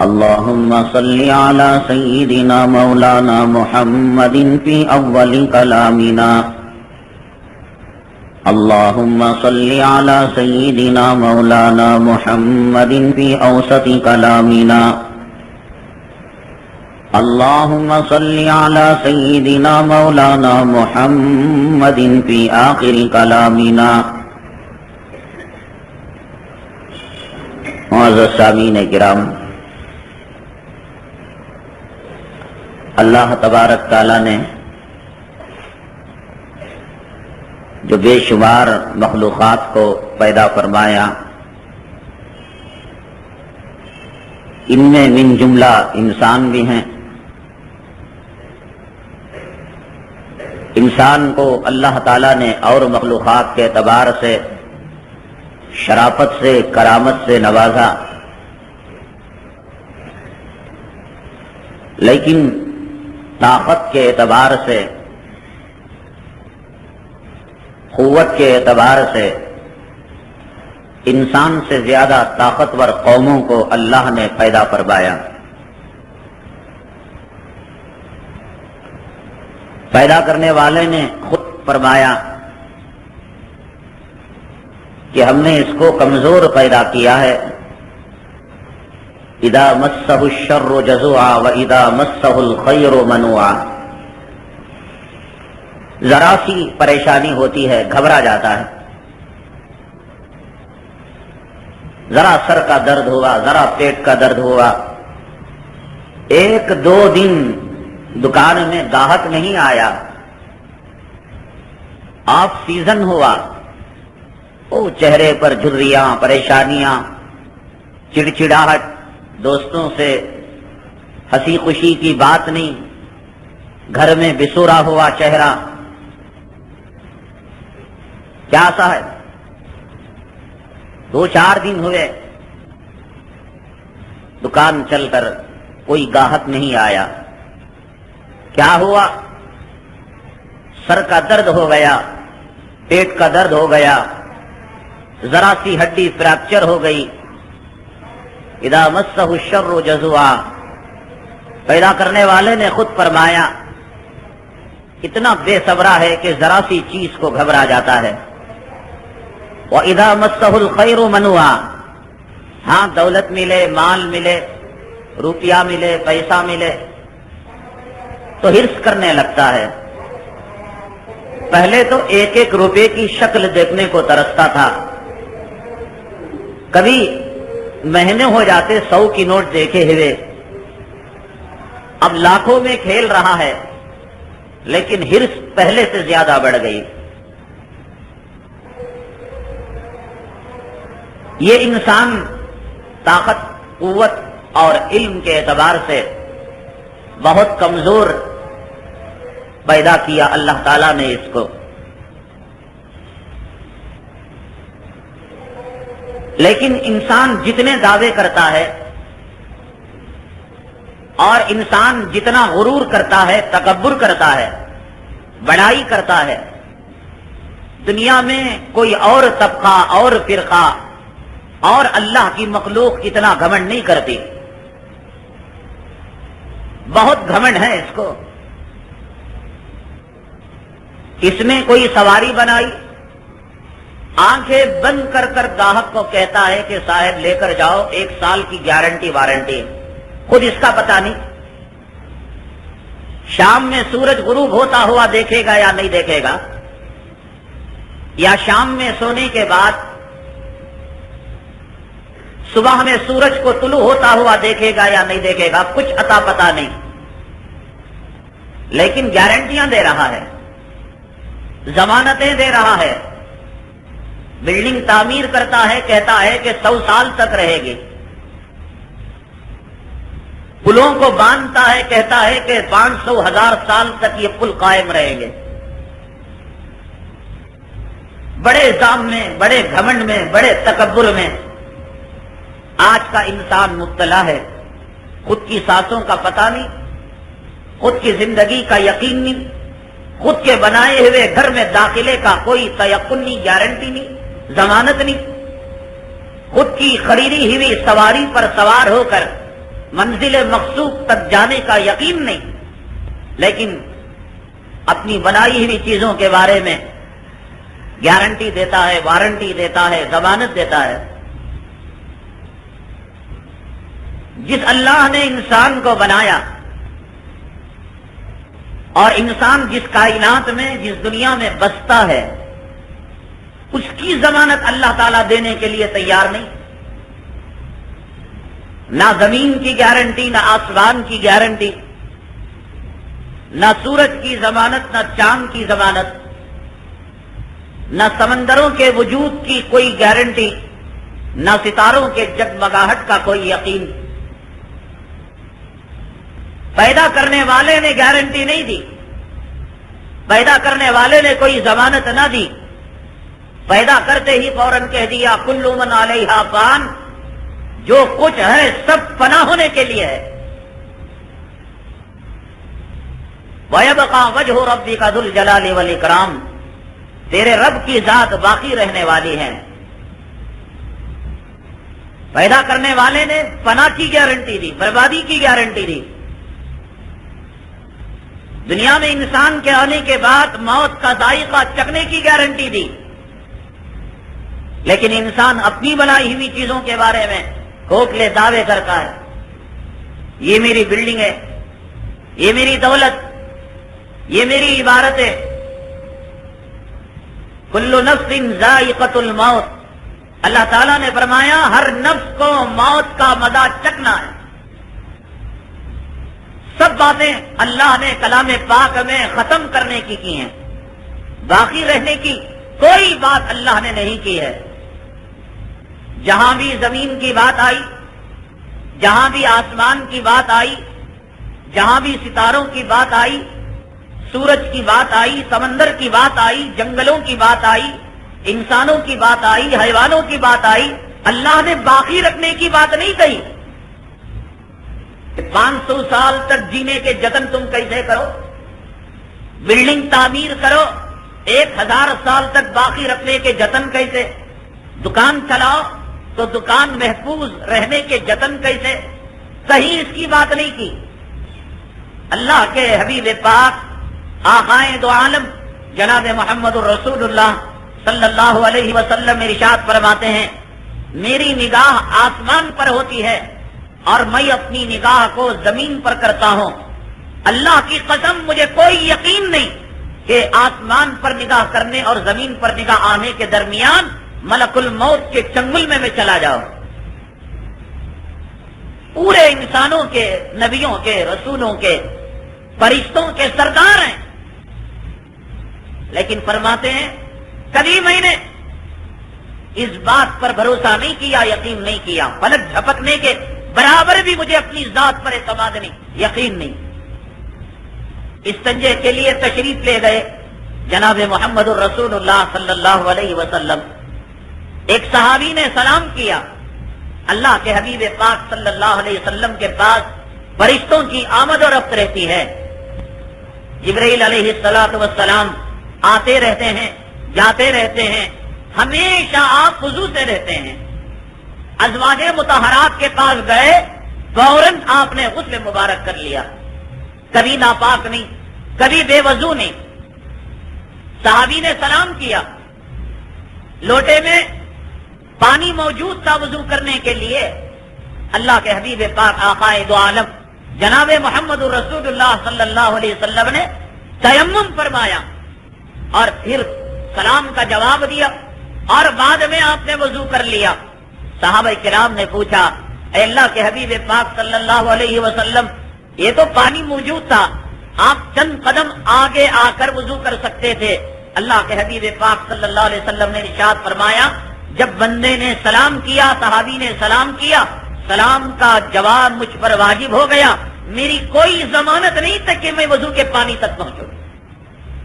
اللهم صل على سيدنا مولانا محمد في أول كلامنا. اللهم صل على سيدنا مولانا محمد في أوسط كلامنا. اللهم صل على سيدنا مولانا محمد في آخر كلامنا. معزز سامعین کرام، اللہ تبارک تعالیٰ نے جو بے شمار مخلوقات کو پیدا فرمایا، ان میں من جملہ انسان بھی ہیں. انسان کو اللہ تعالیٰ نے اور مخلوقات کے اعتبار سے شرافت سے، کرامت سے نوازا، لیکن طاقت کے اعتبار سے، قوت کے اعتبار سے انسان سے زیادہ طاقتور قوموں کو اللہ نے پیدا فرمایا. پیدا کرنے والے نے خود فرمایا کہ ہم نے اس کو کمزور پیدا کیا ہے. اذا مسہ الشر جزوعا واذا مسہ الخیر منوعا. ذرا سی پریشانی ہوتی ہے گھبرا جاتا ہے، ذرا سر کا درد ہوا، ذرا پیٹ کا درد ہوا، ایک دو دن دکان میں گاہک نہیں آیا، آف سیزن ہوا، وہ چہرے پر جھریاں، پریشانیاں، چڑچڑاہٹ، دوستوں سے ہنسی خوشی کی بات نہیں، گھر میں بسورا ہوا چہرہ. کیا سا ہے؟ دو چار دن ہوئے دکان چل کر کوئی گاہک نہیں آیا. کیا ہوا؟ سر کا درد ہو گیا، پیٹ کا درد ہو گیا، ذرا سی ہڈی فریکچر ہو گئی. اذا مسہ الشر جزوعا. پیدا کرنے والے نے خود فرمایا اتنا بے صبرا ہے کہ ذرا سی چیز کو گھبرا جاتا ہے. وَإِذَا مَسَّهُ الْخَيْرُ مَنُوعًا. ہاں دولت ملے، مال ملے، روپیہ ملے، پیسہ ملے تو ہرس کرنے لگتا ہے. پہلے تو ایک ایک روپے کی شکل دیکھنے کو ترستا تھا، کبھی مہینے ہو جاتے 100 کی نوٹ دیکھے ہوئے. اب لاکھوں میں کھیل رہا ہے، لیکن ہرس پہلے سے زیادہ بڑھ گئی. یہ انسان طاقت، قوت اور علم کے اعتبار سے بہت کمزور پیدا کیا اللہ تعالیٰ نے اس کو. لیکن انسان جتنے دعوے کرتا ہے اور انسان جتنا غرور کرتا ہے، تکبر کرتا ہے، بڑائی کرتا ہے، دنیا میں کوئی اور طبقہ اور فرقہ اور اللہ کی مخلوق اتنا گھمنڈ نہیں کرتی. بہت گھمنڈ ہے اس کو. اس نے کوئی سواری بنائی، آنکھیں بند کر کر گاہک کو کہتا ہے کہ صاحب لے کر جاؤ، 1 سال کی گارنٹی وارنٹی. خود اس کا پتہ نہیں شام میں سورج غروب ہوتا ہوا دیکھے گا یا نہیں دیکھے گا، یا شام میں سونے کے بعد صبح میں سورج کو طلوع ہوتا ہوا دیکھے گا یا نہیں دیکھے گا، کچھ عطا پتہ نہیں. لیکن گارنٹیاں دے رہا ہے، ضمانتیں دے رہا ہے. بلڈنگ تعمیر کرتا ہے، کہتا ہے کہ 100 سال تک رہے گی. پلوں کو باندھتا ہے، کہتا ہے کہ 500,000 سال تک یہ پل قائم رہیں گے. بڑے ظام میں، بڑے گھمنڈ میں، بڑے تکبر میں آج کا انسان مبتلا ہے. خود کی سانسوں کا پتہ نہیں، خود کی زندگی کا یقین نہیں، خود کے بنائے ہوئے گھر میں داخلے کا کوئی تیقن نہیں، گارنٹی نہیں، ضمانت نہیں، خود کی خریدی ہوئی سواری پر سوار ہو کر منزل مقصود تک جانے کا یقین نہیں، لیکن اپنی بنائی ہوئی چیزوں کے بارے میں گارنٹی دیتا ہے، وارنٹی دیتا ہے، ضمانت دیتا ہے۔ جس اللہ نے انسان کو بنایا اور انسان جس کائنات میں، جس دنیا میں بستا ہے، اس کی ضمانت اللہ تعالیٰ دینے کے لیے تیار نہیں۔ نہ زمین کی گارنٹی، نہ آسمان کی گارنٹی، نہ سورج کی ضمانت، نہ چاند کی ضمانت، نہ سمندروں کے وجود کی کوئی گارنٹی، نہ ستاروں کے جگمگاہٹ کا کوئی یقین۔ پیدا کرنے والے نے گارنٹی نہیں دی، پیدا کرنے والے نے کوئی ضمانت نہ دی، پیدا کرتے ہی فوراً کہہ دیا کل من علیہا فان، جو کچھ ہے سب فنا ہونے کے لیے ہے۔ وَيَبْقَى وَجْهُ رَبِّكَ ذُو الْجَلَالِ وَالْإِكْرَامِ، تیرے رب کی ذات باقی رہنے والی ہے۔ پیدا کرنے والے نے فنا کی گارنٹی دی، بربادی کی گارنٹی دی۔ دنیا میں انسان کے آنے کے بعد موت کا ذائقہ چکھنے کی گارنٹی دی، لیکن انسان اپنی بنائی ہوئی چیزوں کے بارے میں کھوکھلے دعوے کرتا ہے، یہ میری بلڈنگ ہے، یہ میری دولت، یہ میری عبارت ہے۔ کل نفس ذائقۃ الموت، اللہ تعالیٰ نے فرمایا ہر نفس کو موت کا مزہ چکھنا ہے۔ سب باتیں اللہ نے کلام پاک میں ختم کرنے کی ہیں، باقی رہنے کی کوئی بات اللہ نے نہیں کی ہے۔ جہاں بھی زمین کی بات آئی، جہاں بھی آسمان کی بات آئی، جہاں بھی ستاروں کی بات آئی، سورج کی بات آئی، سمندر کی بات آئی، جنگلوں کی بات آئی، انسانوں کی بات آئی، حیوانوں کی بات آئی، اللہ نے باقی رکھنے کی بات نہیں کہی۔ 500 سال تک جینے کے جتن تم کیسے کرو، بلڈنگ تعمیر کرو، 1000 سال تک باقی رکھنے کے جتن کیسے، دکان چلاؤ تو دکان محفوظ رہنے کے جتن کیسے، کہیں اس کی بات نہیں کی۔ اللہ کے حبیب پاک آقائے دو عالم جناب محمد الرسول اللہ صلی اللہ علیہ وسلم ارشاد فرماتے ہیں، میری نگاہ آسمان پر ہوتی ہے اور میں اپنی نگاہ کو زمین پر کرتا ہوں۔ اللہ کی قسم مجھے کوئی یقین نہیں کہ آسمان پر نگاہ کرنے اور زمین پر نگاہ آنے کے درمیان ملک الموت کے چنگل میں چلا جاؤ۔ پورے انسانوں کے، نبیوں کے، رسولوں کے، فرشتوں کے سردار ہیں، لیکن فرماتے ہیں کبھی میں نے اس بات پر بھروسہ نہیں کیا، یقین نہیں کیا، پلک جھپکنے کے برابر بھی مجھے اپنی ذات پر اعتماد نہیں، یقین نہیں۔ استنجے کے لیے تشریف لے گئے جناب محمد الرسول اللہ صلی اللہ علیہ وسلم، ایک صحابی نے سلام کیا۔ اللہ کے حبیب پاک صلی اللہ علیہ وسلم کے پاس فرشتوں کی آمد و رفت رہتی ہے، جبرائیل علیہ السلام آتے رہتے ہیں، جاتے رہتے ہیں، ہمیشہ آپ وضو سے رہتے ہیں۔ ازواج مطہرات کے پاس گئے، فوراً آپ نے غسل مبارک کر لیا، کبھی ناپاک نہیں، کبھی بے وضو نہیں۔ صحابی نے سلام کیا، لوٹے میں پانی موجود تھا وضو کرنے کے لیے۔ اللہ کے حبیب پاک آقائے دو عالم جناب محمد الرسول اللہ صلی اللہ علیہ وسلم نے تیمم فرمایا اور پھر سلام کا جواب دیا اور بعد میں آپ نے وضو کر لیا۔ صحابہ کرام نے پوچھا، اے اللہ کے حبیب پاک صلی اللہ علیہ وسلم، یہ تو پانی موجود تھا، آپ چند قدم آگے آ کر وضو کر سکتے تھے۔ اللہ کے حبیب پاک صلی اللہ علیہ وسلم نے ارشاد فرمایا، جب بندے نے سلام کیا، صحابی نے سلام کیا، سلام کا جواب مجھ پر واجب ہو گیا، میری کوئی ضمانت نہیں تھی کہ میں وضو کے پانی تک پہنچوں،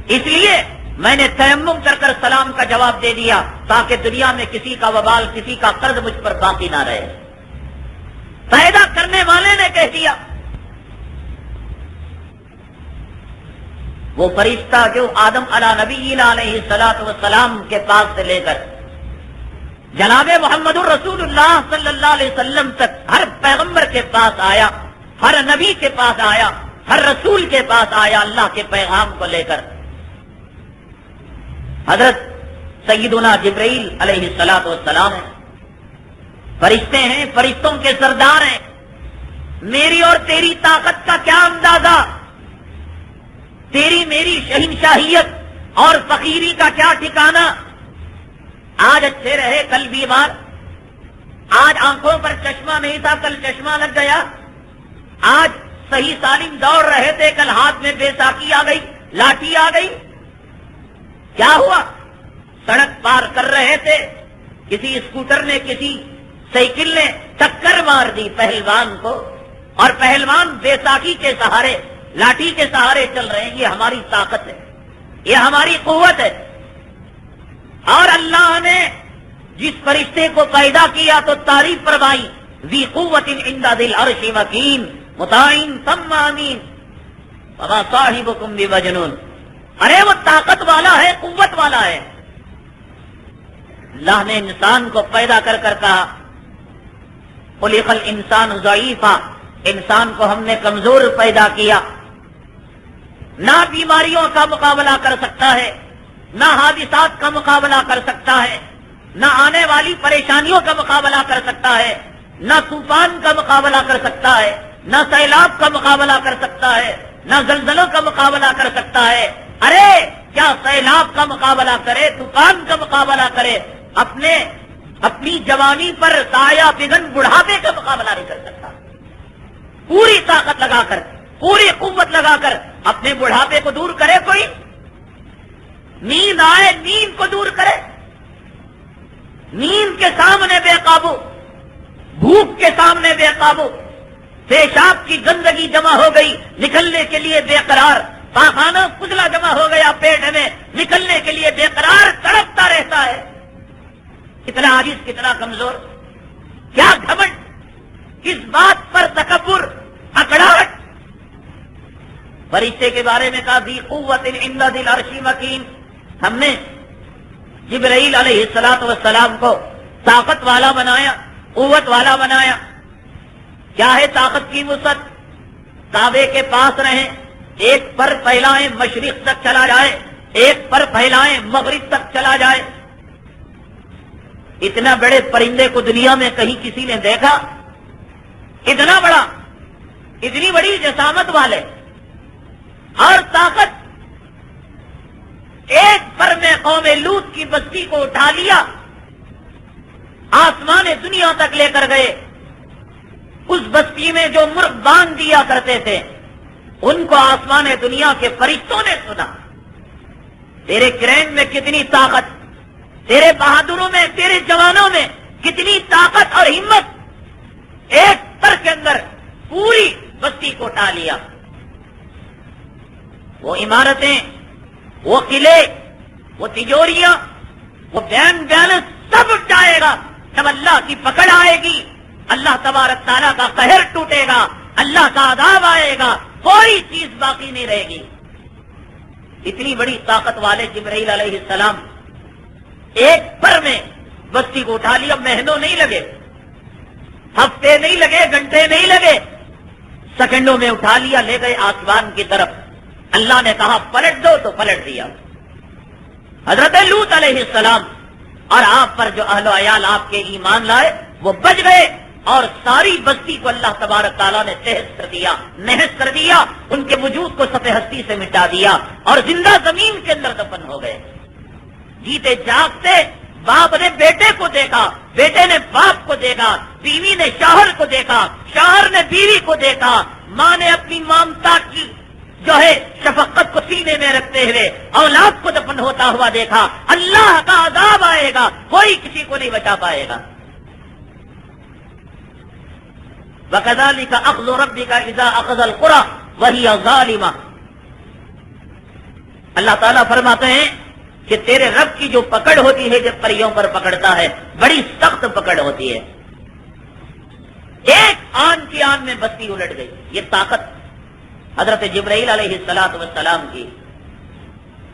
اس لیے میں نے تیمم کر کر سلام کا جواب دے دیا تاکہ دنیا میں کسی کا وبال، کسی کا قرض مجھ پر باقی نہ رہے۔ پیدا کرنے والے نے کہہ دیا. وہ فرشتہ جو آدم علیہ نبینا علیہ الصلوۃ والسلام کے پاس سے لے کر جناب محمد الرسول اللہ صلی اللہ علیہ وسلم تک ہر پیغمبر کے پاس آیا، ہر نبی کے پاس آیا، ہر رسول کے پاس آیا اللہ کے پیغام کو لے کر. حضرت سیدنا جبرائیل علیہ الصلوۃ والسلام ہیں، فرشتے ہیں، فرشتوں کے سردار ہیں. میری اور تیری طاقت کا کیا اندازہ، تیری میری شہنشاہیت اور فقیری کا کیا ٹھکانہ. آج اچھے رہے کل بیمار، آج آنکھوں پر چشمہ نہیں تھا کل چشمہ لگ گیا، آج صحیح سالم دوڑ رہے تھے کل ہاتھ میں بیساکھی آ گئی، لاٹھی آ گئی. کیا ہوا؟ سڑک پار کر رہے تھے، کسی اسکوٹر نے کسی سائیکل نے ٹکر مار دی پہلوان کو، اور پہلوان بیساکھی کے سہارے لاٹھی کے سہارے چل رہے ہیں. یہ ہماری طاقت ہے، یہ ہماری قوت ہے. اور اللہ نے جس فرشتے کو پیدا کیا تو تعریف فرمائی، ذی قوت عند ذی العرش مکین مطاع ثم امین وما صاحبکم بمجنون. ارے وہ طاقت والا ہے، قوت والا ہے. اللہ نے انسان کو پیدا کر کر کہا خلق الانسان ضعیفا، انسان کو ہم نے کمزور پیدا کیا، نہ بیماریوں کا مقابلہ کر سکتا ہے، نہ حادثات کا مقابلہ کر سکتا ہے، نہ آنے والی پریشانیوں کا مقابلہ کر سکتا ہے، نہ طوفان کا مقابلہ کر سکتا ہے، نہ سیلاب کا مقابلہ کر سکتا ہے، نہ زلزلوں کا مقابلہ کر سکتا ہے. ارے کیا سیلاب کا مقابلہ کرے، طوفان کا مقابلہ کرے، اپنی جوانی پر سایہ بگن بڑھاپے کا مقابلہ نہیں کر سکتا. پوری طاقت لگا کر، پوری قوت لگا کر اپنے بڑھاپے کو دور کرے کوئی؟ نیند آئے نیند کو دور کرے، نیند کے سامنے بے قابو، بھوک کے سامنے بے قابو، پیشاب کی گندگی جمع ہو گئی نکلنے کے لیے بے قرار، پاخانہ کچلا جمع ہو گیا پیٹ میں نکلنے کے لیے بے قرار تڑپتا رہتا ہے. کتنا عاجز، کتنا کمزور، کیا گھمنڈ، کس بات پر تکبر، اکڑاہٹ. فرشتے کے بارے میں کہا ذی قوت عند ذی العرش مکین. ہم نے جبرائیل علیہ الصلوۃ والسلام کو طاقت والا بنایا، قوت والا بنایا. کیا ہے طاقت کی وسعت؟ کعبے کے پاس رہیں، ایک پر پھیلائیں مشرق تک چلا جائے، ایک پر پھیلائیں مغرب تک چلا جائے. اتنا بڑے پرندے کو دنیا میں کہیں کسی نے دیکھا؟ اتنا بڑا، اتنی بڑی جسامت والے اور طاقت. ایک پر میں قوم لوط کی بستی کو اٹھا لیا، آسمان دنیا تک لے کر گئے. اس بستی میں جو مرغ باندھ دیا کرتے تھے ان کو آسمان دنیا کے فرشتوں نے سنا. تیرے کرین میں کتنی طاقت، تیرے بہادروں میں، تیرے جوانوں میں کتنی طاقت اور ہمت. ایک پر کے اندر پوری بستی کو اٹھا لیا. وہ عمارتیں، وہ قلعے، وہ تجوریاں، وہ بیان سب جائے گا. جب اللہ کی پکڑ آئے گی، اللہ تبارک تعالیٰ کا قہر ٹوٹے گا، اللہ کا عذاب آئے گا، کوئی چیز باقی نہیں رہے گی. اتنی بڑی طاقت والے جبرائیل علیہ السلام ایک پر میں بستی کو اٹھا لیا. مہینوں نہیں لگے، ہفتے نہیں لگے، گھنٹے نہیں لگے، سیکنڈوں میں اٹھا لیا، لے گئے آسمان کی طرف. اللہ نے کہا پلٹ دو تو پلٹ دیا. حضرت لوط علیہ السلام اور آپ پر جو اہل و عیال آپ کے ایمان لائے وہ بچ گئے، اور ساری بستی کو اللہ تبارک تعالیٰ نے تہس کر دیا، نحس کر دیا، ان کے وجود کو سطح ہستی سے مٹا دیا اور زندہ زمین کے اندر دفن ہو گئے. جیتے جاگتے باپ نے بیٹے کو دیکھا، بیٹے نے باپ کو دیکھا، بیوی نے شوہر کو دیکھا، شوہر نے بیوی کو دیکھا، ماں نے اپنی مامتا کی جو ہے شفقت کو سینے میں رکھتے ہوئے اولاد کو دفن ہوتا ہوا دیکھا. اللہ کا عذاب آئے گا، کوئی کسی کو نہیں بچا پائے گا. وَكَذَلِكَ أَخْذُ رَبِّكَ إِذَا أَخَذَ الْقُرَى وَهِيَ ظَالِمَةٌ. اللہ تعالیٰ فرماتے ہیں کہ تیرے رب کی جو پکڑ ہوتی ہے جب پریوں پر پکڑتا ہے بڑی سخت پکڑ ہوتی ہے. ایک آن کی آن میں بستی الٹ گئی. یہ طاقت حضرت جبرائیل علیہ السلام کی.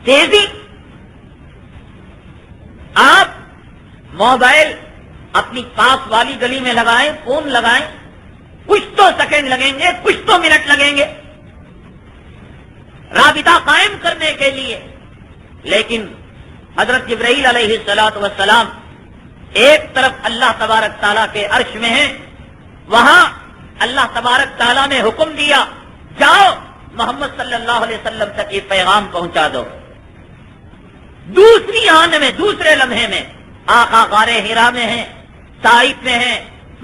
تیزی. آپ موبائل اپنی پاس والی گلی میں لگائیں, فون لگائیں, کچھ تو سیکنڈ لگیں گے, کچھ تو منٹ لگیں گے رابطہ قائم کرنے کے لیے. لیکن حضرت جبرائیل علیہ السلام ایک طرف اللہ تبارک تعالیٰ کے عرش میں ہیں, وہاں اللہ تبارک تعالیٰ نے حکم دیا جاؤ محمد صلی اللہ علیہ وسلم تک یہ پیغام پہنچا دو. دوسری آن میں, دوسرے لمحے میں آقا غار حرا میں ہیں, طائف میں ہیں,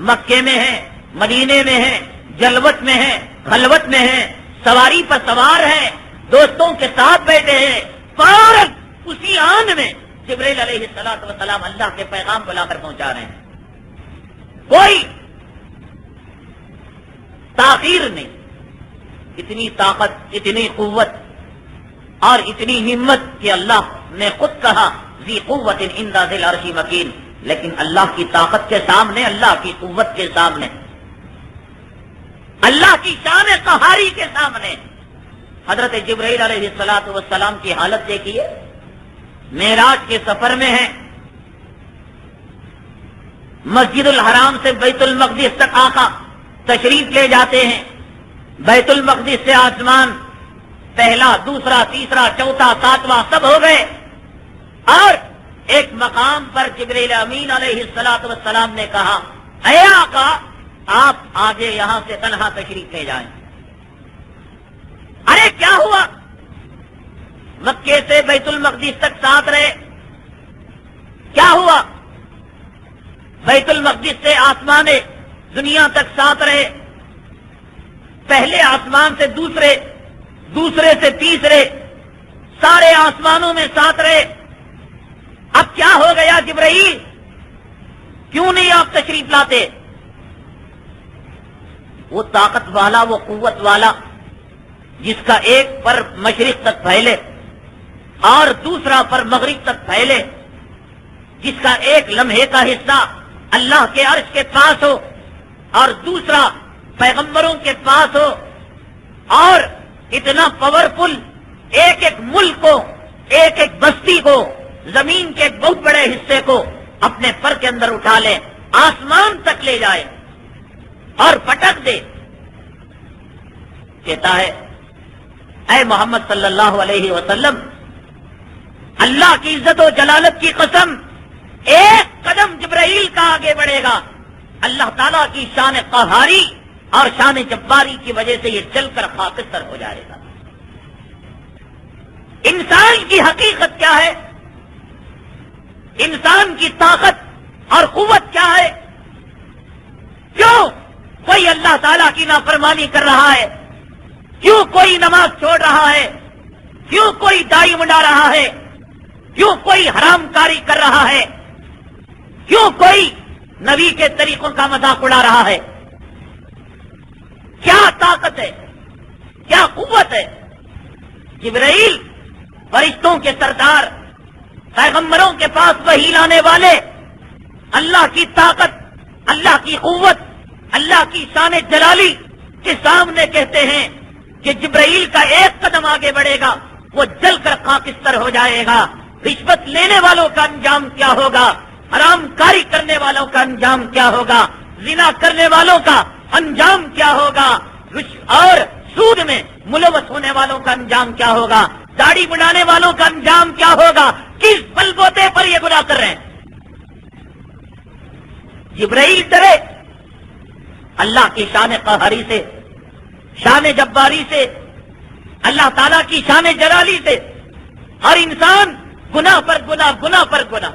مکے میں ہیں, مدینے میں ہیں, جلوت میں ہیں, خلوت میں ہیں, سواری پر سوار ہیں, دوستوں کے ساتھ بیٹھے ہیں. فوراً اسی آن میں جبرائیل علیہ السلام اللہ کے پیغام بلا کر پہنچا رہے ہیں. کوئی تاخیر نہیں. اتنی طاقت, اتنی قوت اور اتنی ہمت کہ اللہ نے خود کہا ذی قوت عند ذی العرش مکین. لیکن اللہ کی طاقت کے سامنے, اللہ کی قوت کے سامنے, اللہ کی شان قہاری کے سامنے حضرت جبرائیل علیہ السلام کی حالت دیکھیے. معراج کے سفر میں ہیں, مسجد الحرام سے بیت المقدس تک آقا تشریف لے جاتے ہیں. بیت المقدس سے آسمان پہلا, دوسرا, تیسرا, چوتھا, ساتواں سب ہو گئے, اور ایک مقام پر جبرائیل امین علیہ السلام نے کہا اے آقا آپ آگے یہاں سے تنہا تشریف لے جائیں. ارے کیا ہوا؟ مکے سے بیت المقدس تک ساتھ رہے, کیا ہوا؟ بیت المقدس سے آسمان دنیا تک ساتھ رہے, پہلے آسمان سے دوسرے, دوسرے سے تیسرے, سارے آسمانوں میں ساتھ رہے. اب کیا ہو گیا جبرائیل, کیوں نہیں آپ تشریف لاتے؟ وہ طاقت والا, وہ قوت والا جس کا ایک پر مشرق تک پھیلے اور دوسرا پر مغرب تک پھیلے, جس کا ایک لمحے کا حصہ اللہ کے عرش کے پاس ہو اور دوسرا پیغمبروں کے پاس ہو, اور اتنا پاورفل ایک ایک ملک کو, ایک ایک بستی کو, زمین کے ایک بہت بڑے حصے کو اپنے پر کے اندر اٹھا لے, آسمان تک لے جائے اور پٹک دے. کہتا ہے اے محمد صلی اللہ علیہ وسلم, اللہ کی عزت و جلالت کی قسم, ایک قدم جبرائیل کا آگے بڑھے گا, اللہ تعالیٰ کی شان قہاری اور شان جباری کی وجہ سے یہ چل کر خاکستر ہو جائے گا. انسان کی حقیقت کیا ہے؟ انسان کی طاقت اور قوت کیا ہے؟ کیوں کوئی اللہ تعالیٰ کی نافرمانی کر رہا ہے؟ کیوں کوئی نماز چھوڑ رہا ہے؟ کیوں کوئی داڑھی منڈا رہا ہے؟ کیوں کوئی حرام کاری کر رہا ہے؟ کیوں کوئی نبی کے طریقوں کا مذاق اڑا رہا ہے؟ کیا طاقت ہے, کیا قوت ہے؟ جبرائیل فرشتوں کے سردار, پیغمبروں کے پاس وحی لانے والے, اللہ کی طاقت, اللہ کی قوت, اللہ کی شان جلالی کے سامنے کہتے ہیں کہ جبرائیل کا ایک قدم آگے بڑھے گا, وہ جل کر خاکستر ہو جائے گا. رشوت لینے والوں کا انجام کیا ہوگا؟ حرام کاری کرنے والوں کا انجام کیا ہوگا؟ زنا کرنے والوں کا انجام کیا ہوگا؟ اور سود میں ملوث ہونے والوں کا انجام کیا ہوگا؟ داڑھی بڑھانے والوں کا انجام کیا ہوگا؟ کس بل بوتے پر یہ گناہ کر رہے ہیں؟ جبرائیل ڈرے اللہ کی شان قہری سے, شان جباری سے, اللہ تعالیٰ کی شان جلالی سے, اور انسان گناہ پر گناہ, گناہ پر گناہ.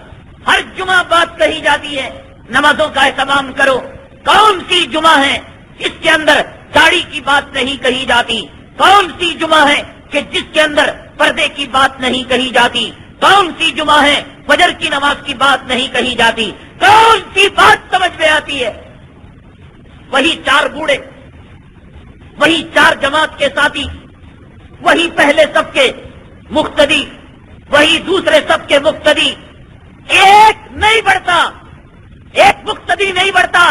ہر جمعہ بات کہی جاتی ہے نمازوں کا اہتمام کرو. کون سی جمعہ ہے جس کے اندر داڑھی کی بات نہیں کہی جاتی؟ کون سی جمعہ ہے کہ جس کے اندر پردے کی بات نہیں کہی جاتی؟ کون سی جمعہ ہے فجر کی نماز کی بات نہیں کہی جاتی؟ کون سی بات سمجھ میں آتی ہے؟ وہی چار بوڑھے, وہی چار جماعت کے ساتھی, وہی پہلے سب کے مقتدی, وہی دوسرے سب کے مقتدی. ایک نہیں بڑھتا, ایک مقتدی نہیں بڑھتا.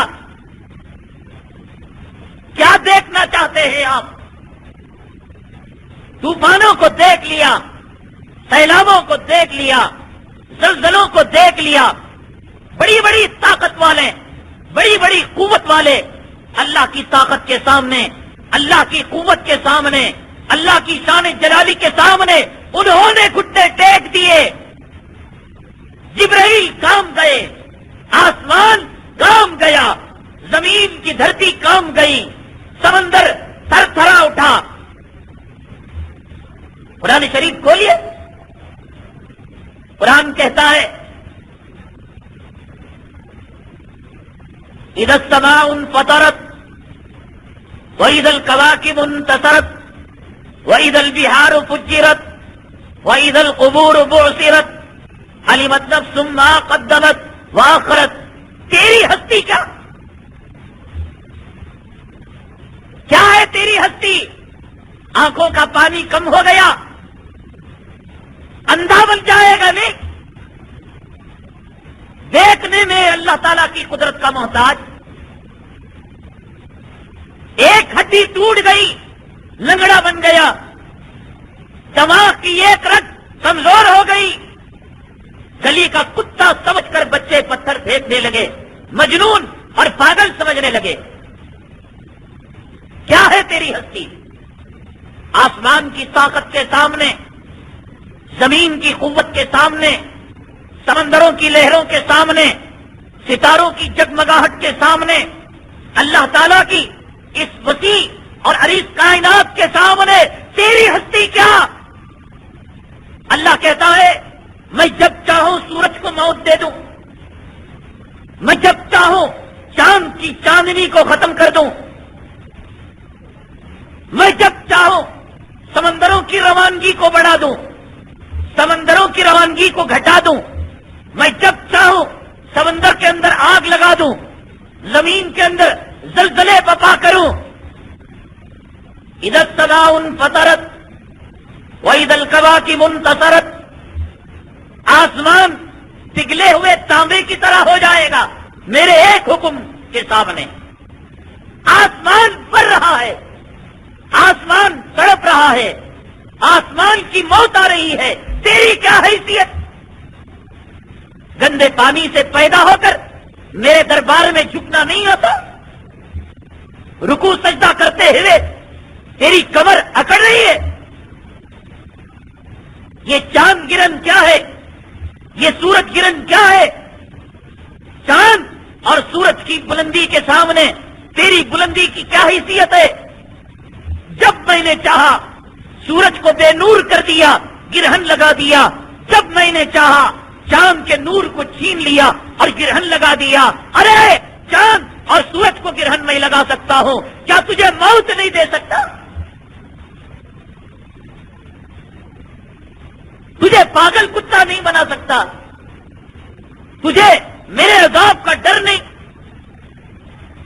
کیا کیا چاہتے ہیں آپ؟ طوفانوں کو دیکھ لیا، سیلابوں کو دیکھ لیا، زلزلوں کو دیکھ لیا، بڑی بڑی طاقت والے، بڑی بڑی قوت والے اللہ کی طاقت کے سامنے، اللہ کی قوت کے سامنے، اللہ کی شان جلالی کے سامنے انہوں نے گھٹنے ٹیک دیے۔ جبرائیل کام گئے، آسمان کام گیا، زمین کی دھرتی کام گئی، سمندر تھر تھرا اٹھا۔ قرآن شریف کھولیے، قرآن کہتا ہے اذا السماء انفطرت واذا الكواكب انتثرت واذا البحار فجرت واذا القبور بعثرت علمت نفس ما قدمت واخرت۔ تیری ہستی کیا ہے تیری ہستی؟ آنکھوں کا پانی کم ہو گیا، اندھا بن جائے گا نہیں، دیکھنے میں اللہ تعالیٰ کی قدرت کا محتاج، ایک ہڈی ٹوٹ گئی، لنگڑا بن گیا، دماغ کی ایک رگ کمزور ہو گئی، گلی کا کتا سمجھ کر بچے پتھر پھینکنے لگے، مجنون اور پاگل سمجھنے لگے۔ کیا ہے تیری ہستی؟ آسمان کی طاقت کے سامنے، زمین کی قوت کے سامنے، سمندروں کی لہروں کے سامنے، ستاروں کی جگمگاہٹ کے سامنے، اللہ تعالیٰ کی اس وسیع اور عریض کائنات کے سامنے تیری ہستی کیا؟ اللہ کہتا ہے میں جب چاہوں سورج کو موت دے دوں، میں جب چاہوں چاند کی چاندنی کو ختم کر دوں، میں جب چاہوں سمندروں کی روانگی کو بڑھا دوں، سمندروں کی روانگی کو گھٹا دوں، میں جب چاہوں سمندر کے اندر آگ لگا دوں، زمین کے اندر زلزلے بپا کروں۔ اذا السماء انفطرت واذا الكواكب انتثرت، آسمان پگھلے ہوئے تانبے کی طرح ہو جائے گا میرے ایک حکم کے سامنے۔ آسمان بڑھ رہا ہے، آسمان تڑپ رہا ہے، آسمان کی موت آ رہی ہے، تیری کیا حیثیت؟ گندے پانی سے پیدا ہو کر میرے دربار میں جھکنا نہیں ہوتا؟ رکوع سجدہ کرتے ہوئے تیری کمر اکڑ رہی ہے؟ یہ چاند گرن کیا ہے؟ یہ سورج گرن کیا ہے؟ چاند اور سورج کی بلندی کے سامنے تیری بلندی کی کیا حیثیت ہے؟ جب میں نے چاہا سورج کو بے نور کر دیا، گرہن لگا دیا، جب میں نے چاہا چاند کے نور کو چھین لیا اور گرہن لگا دیا۔ ارے چاند اور سورج کو گرہن میں لگا سکتا ہوں، کیا تجھے موت نہیں دے سکتا؟ تجھے پاگل کتا نہیں بنا سکتا؟ تجھے میرے عذاب کا ڈر نہیں؟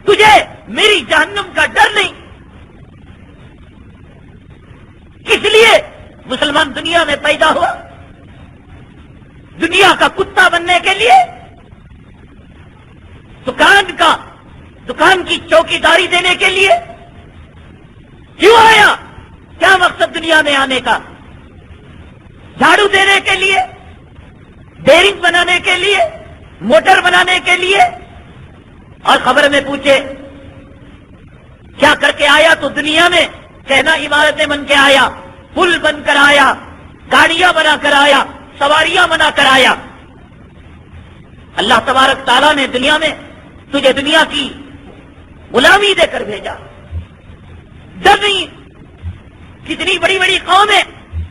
تجھے میری جہنم کا ڈر نہیں؟ کس لیے مسلمان دنیا میں پیدا ہوا؟ دنیا کا کتا بننے کے لیے؟ دکان کی چوکی داری دینے کے لیے؟ کیوں آیا؟ کیا مقصد دنیا میں آنے کا؟ جھاڑو دینے کے لیے؟ بیرنگ بنانے کے لیے؟ موٹر بنانے کے لیے؟ اور خبر میں پوچھے کیا کر کے آیا تو دنیا میں کہنا عمارتیں بن کے آیا، پل بن کر آیا، گاڑیاں بنا کر آیا، سواریاں بنا کر آیا۔ اللہ تبارک تعالیٰ نے دنیا میں تجھے دنیا کی غلامی دے کر بھیجا۔ ڈر نہیں؟ کتنی بڑی بڑی قومیں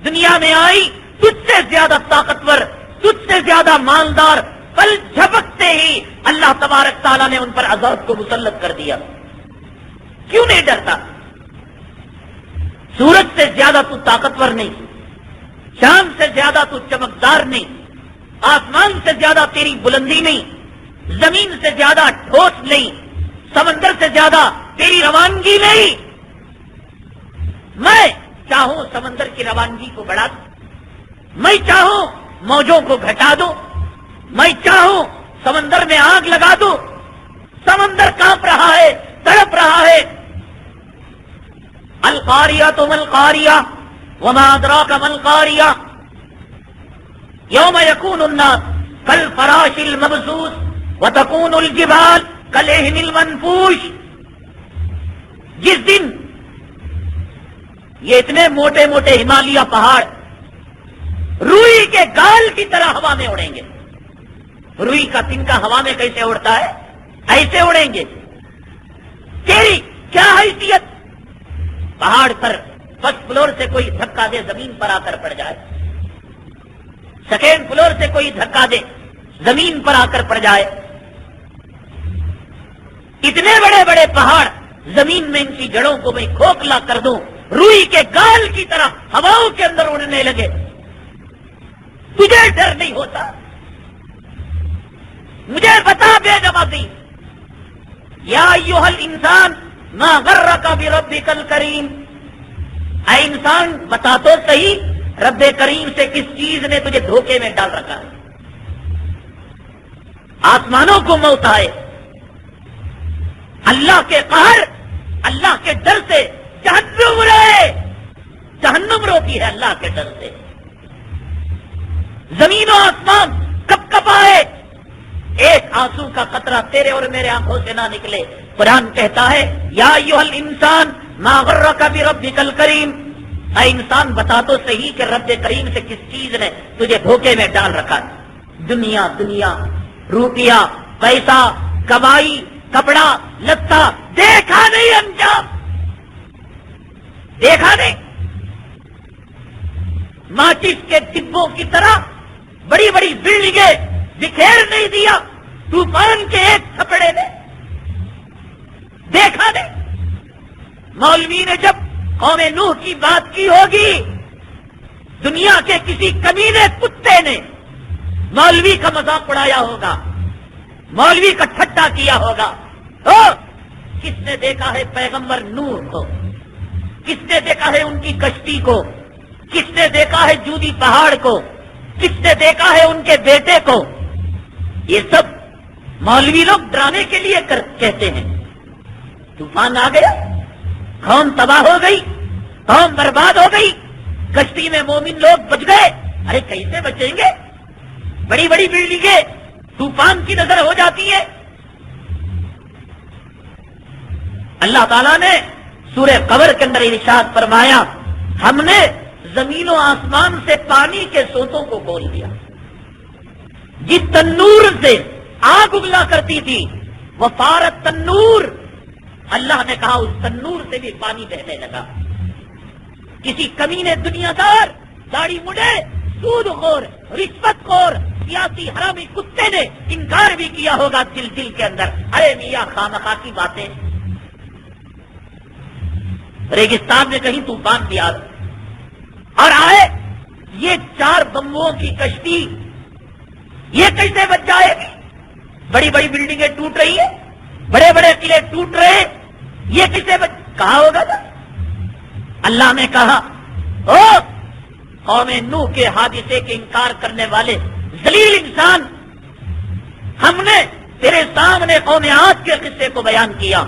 دنیا میں آئی، تجھ سے زیادہ طاقتور، تجھ سے زیادہ مالدار، پل جھپکتے ہی اللہ تبارک تعالیٰ نے ان پر عذاب کو مسلط کر دیا۔ کیوں نہیں ڈرتا؟ سورج سے زیادہ تو طاقتور نہیں، چاند سے زیادہ تو چمکدار نہیں، آسمان سے زیادہ تیری بلندی نہیں، زمین سے زیادہ ٹھوس نہیں، سمندر سے زیادہ تیری روانگی نہیں۔ میں چاہوں سمندر کی روانگی کو بڑھا دوں، میں چاہوں موجوں کو گھٹا دوں، میں چاہوں سمندر میں آگ لگا دوں، سمندر کانپ رہا ہے، تڑپ رہا ہے، القاریۃ ما القاریہ وما ادراک ما القاریہ یوم یکون الناس کالفراش المبثوث وتکون الجبال کالعہن المنفوش. جس دن یہ اتنے موٹے موٹے ہمالیہ پہاڑ روئی کے گال کی طرح ہوا میں اڑیں گے. روئی کا تنکا ہوا میں کیسے اڑتا ہے؟ ایسے اڑیں گے. تیری کیا حیثیت؟ پہاڑ پر فرسٹ فلور سے کوئی دھکا دے زمین پر آ کر پڑ جائے، سیکنڈ فلور سے کوئی دھکا دے زمین پر آ کر پڑ جائے. اتنے بڑے بڑے پہاڑ زمین میں ان کی جڑوں کو میں کھوکھلا کر دوں، روئی کے گال کی طرح ہواؤں کے اندر اڑنے لگے، تجھے ڈر نہیں ہوتا؟ مجھے بتا بے نمازی، یا ایھا الانسان ما غرک بربک الکریم، اے انسان بتا تو صحیح رب کریم سے کس چیز نے تجھے دھوکے میں ڈال رکھا ہے؟ آسمانوں کو موت آئے، اللہ کے قہر، اللہ کے ڈر سے جہنم رہے، جہنم روتی ہے اللہ کے ڈر سے. زمین و آسمان کب کب آئے، ایک آنسو کا قطرہ تیرے اور میرے آنکھوں سے نہ نکلے. قرآن کہتا ہے یا ایھا الانسان ما غرک بربک الکریم، اے انسان بتا تو صحیح کہ رب کریم سے کس چیز نے تجھے دھوکے میں ڈال رکھا ہے؟ دنیا دنیا، روپیہ پیسہ، کمائی، کپڑا لتا، دیکھا نہیں انجام، دیکھا نہیں. ماچس کے ڈبوں کی طرح بڑی بڑی بلڈنگیں بکھیر نہیں دیا طوفان کے ایک تھپڑے نے، دیکھا نہیں. مولوی نے جب قوم نوح کی بات کی ہوگی، دنیا کے کسی کمینے کتے نے مولوی کا مذاق اڑایا ہوگا، مولوی کا ٹھٹا کیا ہوگا. کس نے دیکھا ہے پیغمبر نوح کو؟ کس نے دیکھا ہے ان کی کشتی کو؟ کس نے دیکھا ہے جودی پہاڑ کو؟ کس نے دیکھا ہے ان کے بیٹے کو؟ یہ سب مولوی لوگ ڈرانے کے لیے کہتے ہیں. طوفان آ گیا، قوم تباہ ہو گئی، قوم برباد ہو گئی، کشتی میں مومن لوگ بچ گئے. ارے کیسے بچیں گے؟ بڑی بڑی بلڈنگیں طوفان کی نظر ہو جاتی ہے. اللہ تعالیٰ نے سورہ قمر کے اندر ارشاد فرمایا ہم نے زمین و آسمان سے پانی کے سوتوں کو کھول دیا. جس تنور سے آگ ابلا کرتی تھی وہ فارت تنور، اللہ نے کہا اس تنور سے بھی پانی بہنے لگا. کسی کمینے دنیا دار، داڑھی مڈے، سود خور، رشوت خور، سیاسی حرامی کتے نے انکار بھی کیا ہوگا دل دل کے اندر، ارے میاں خامخواہ کی باتیں. ریگستان میں کہیں طوفان بھی آ اور آئے، یہ 4 بمبوں کی کشتی یہ کیسے بچ جائے گی؟ بڑی بڑی بلڈنگیں ٹوٹ رہی ہیں، بڑے بڑے قلعے ٹوٹ رہے ہیں، یہ کیسے کہا ہوگا نا؟ اللہ نے کہا او قوم نوح کے حادثے کے انکار کرنے والے ذلیل انسان، ہم نے تیرے سامنے قوم عاد کے قصے کو بیان کیا،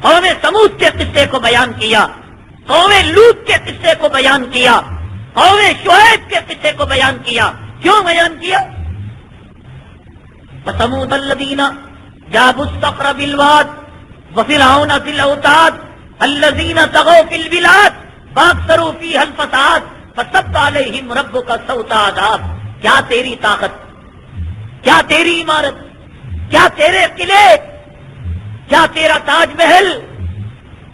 قوم سمود کے قصے کو بیان کیا، قوم لوط کے قصے کو بیان کیا، قوم شعیب کے قصے کو بیان کیا. کیوں بیان کیا؟ وَثَمُودَ الَّذِينَ جَابُوا الصَّخْرَ بِالْوَادِ وَفِرْعَوْنَ فِي الْأَوْتَادِ الَّذِينَ طَغَوْا فِي الْبِلَادِ فَأَكْثَرُوا فِيهَا الْفَسَادَ فَصَبَّ عَلَيْهِمْ رَبُّكَ سَوْطَ عَذَابٍ. کیا تیری طاقت، کیا تیری عمارت، کیا تیرے قلعے، کیا تیرا تاج محل،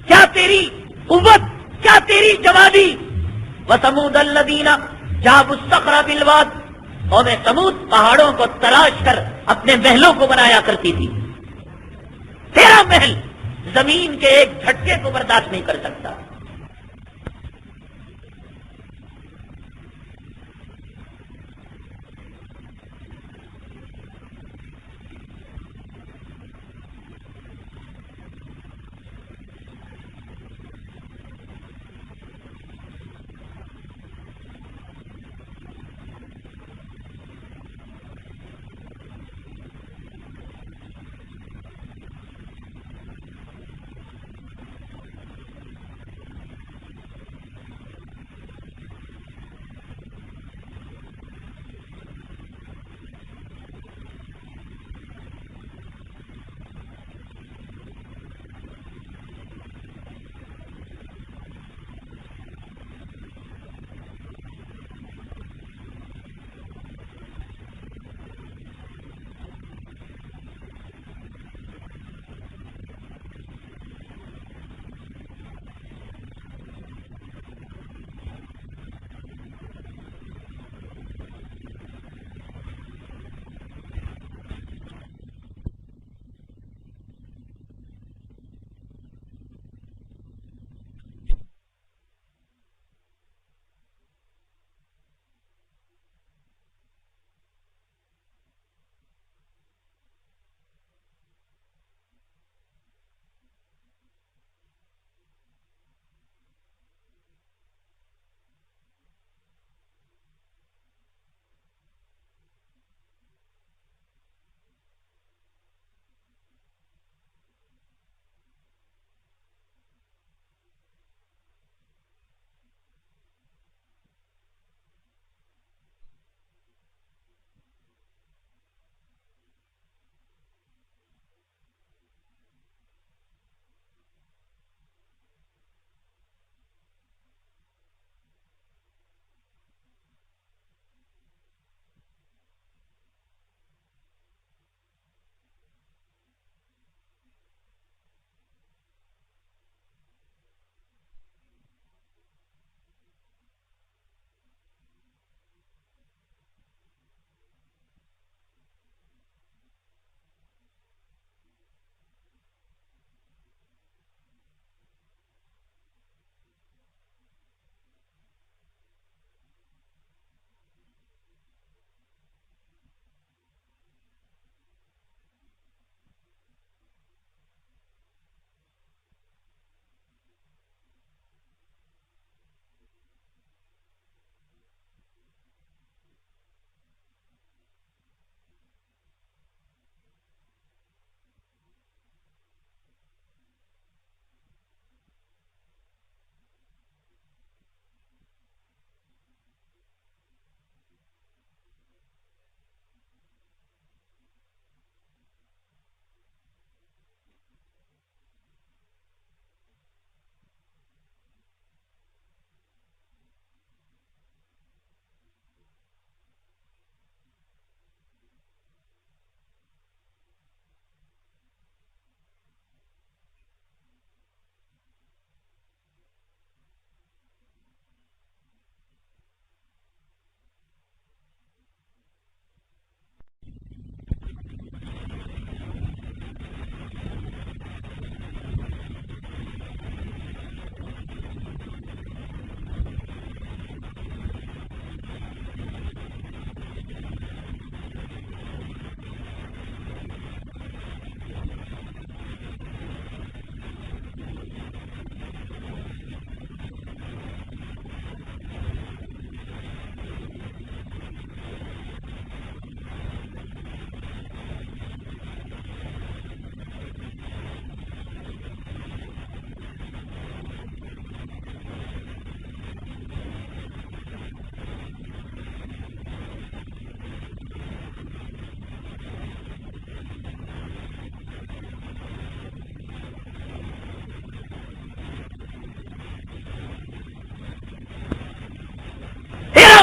کیا تیری قوت، کیا تیری جوانی. وَثَمُودَ الَّذِينَ جَابُوا الصَّخْرَ بِالْوَادِ، قوم سمود پہاڑوں کو تلاش کر اپنے محلوں کو بنایا کرتی تھی. تیرا محل زمین کے ایک جھٹکے کو برداشت نہیں کر سکتا.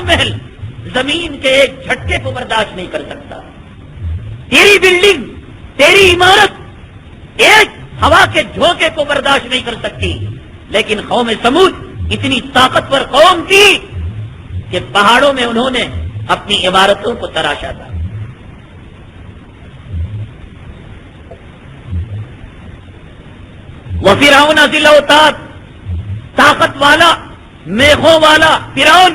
محل زمین کے ایک جھٹکے کو برداشت نہیں کر سکتا. تیری بلڈنگ، تیری عمارت ایک ہوا کے جھونکے کو برداشت نہیں کر سکتی. لیکن قوم سمود اتنی طاقتور قوم تھی کہ پہاڑوں میں انہوں نے اپنی عمارتوں کو تراشا تھا. وفرعون ذی الاوتاد، طاقت والا، میخوں والا فرعون،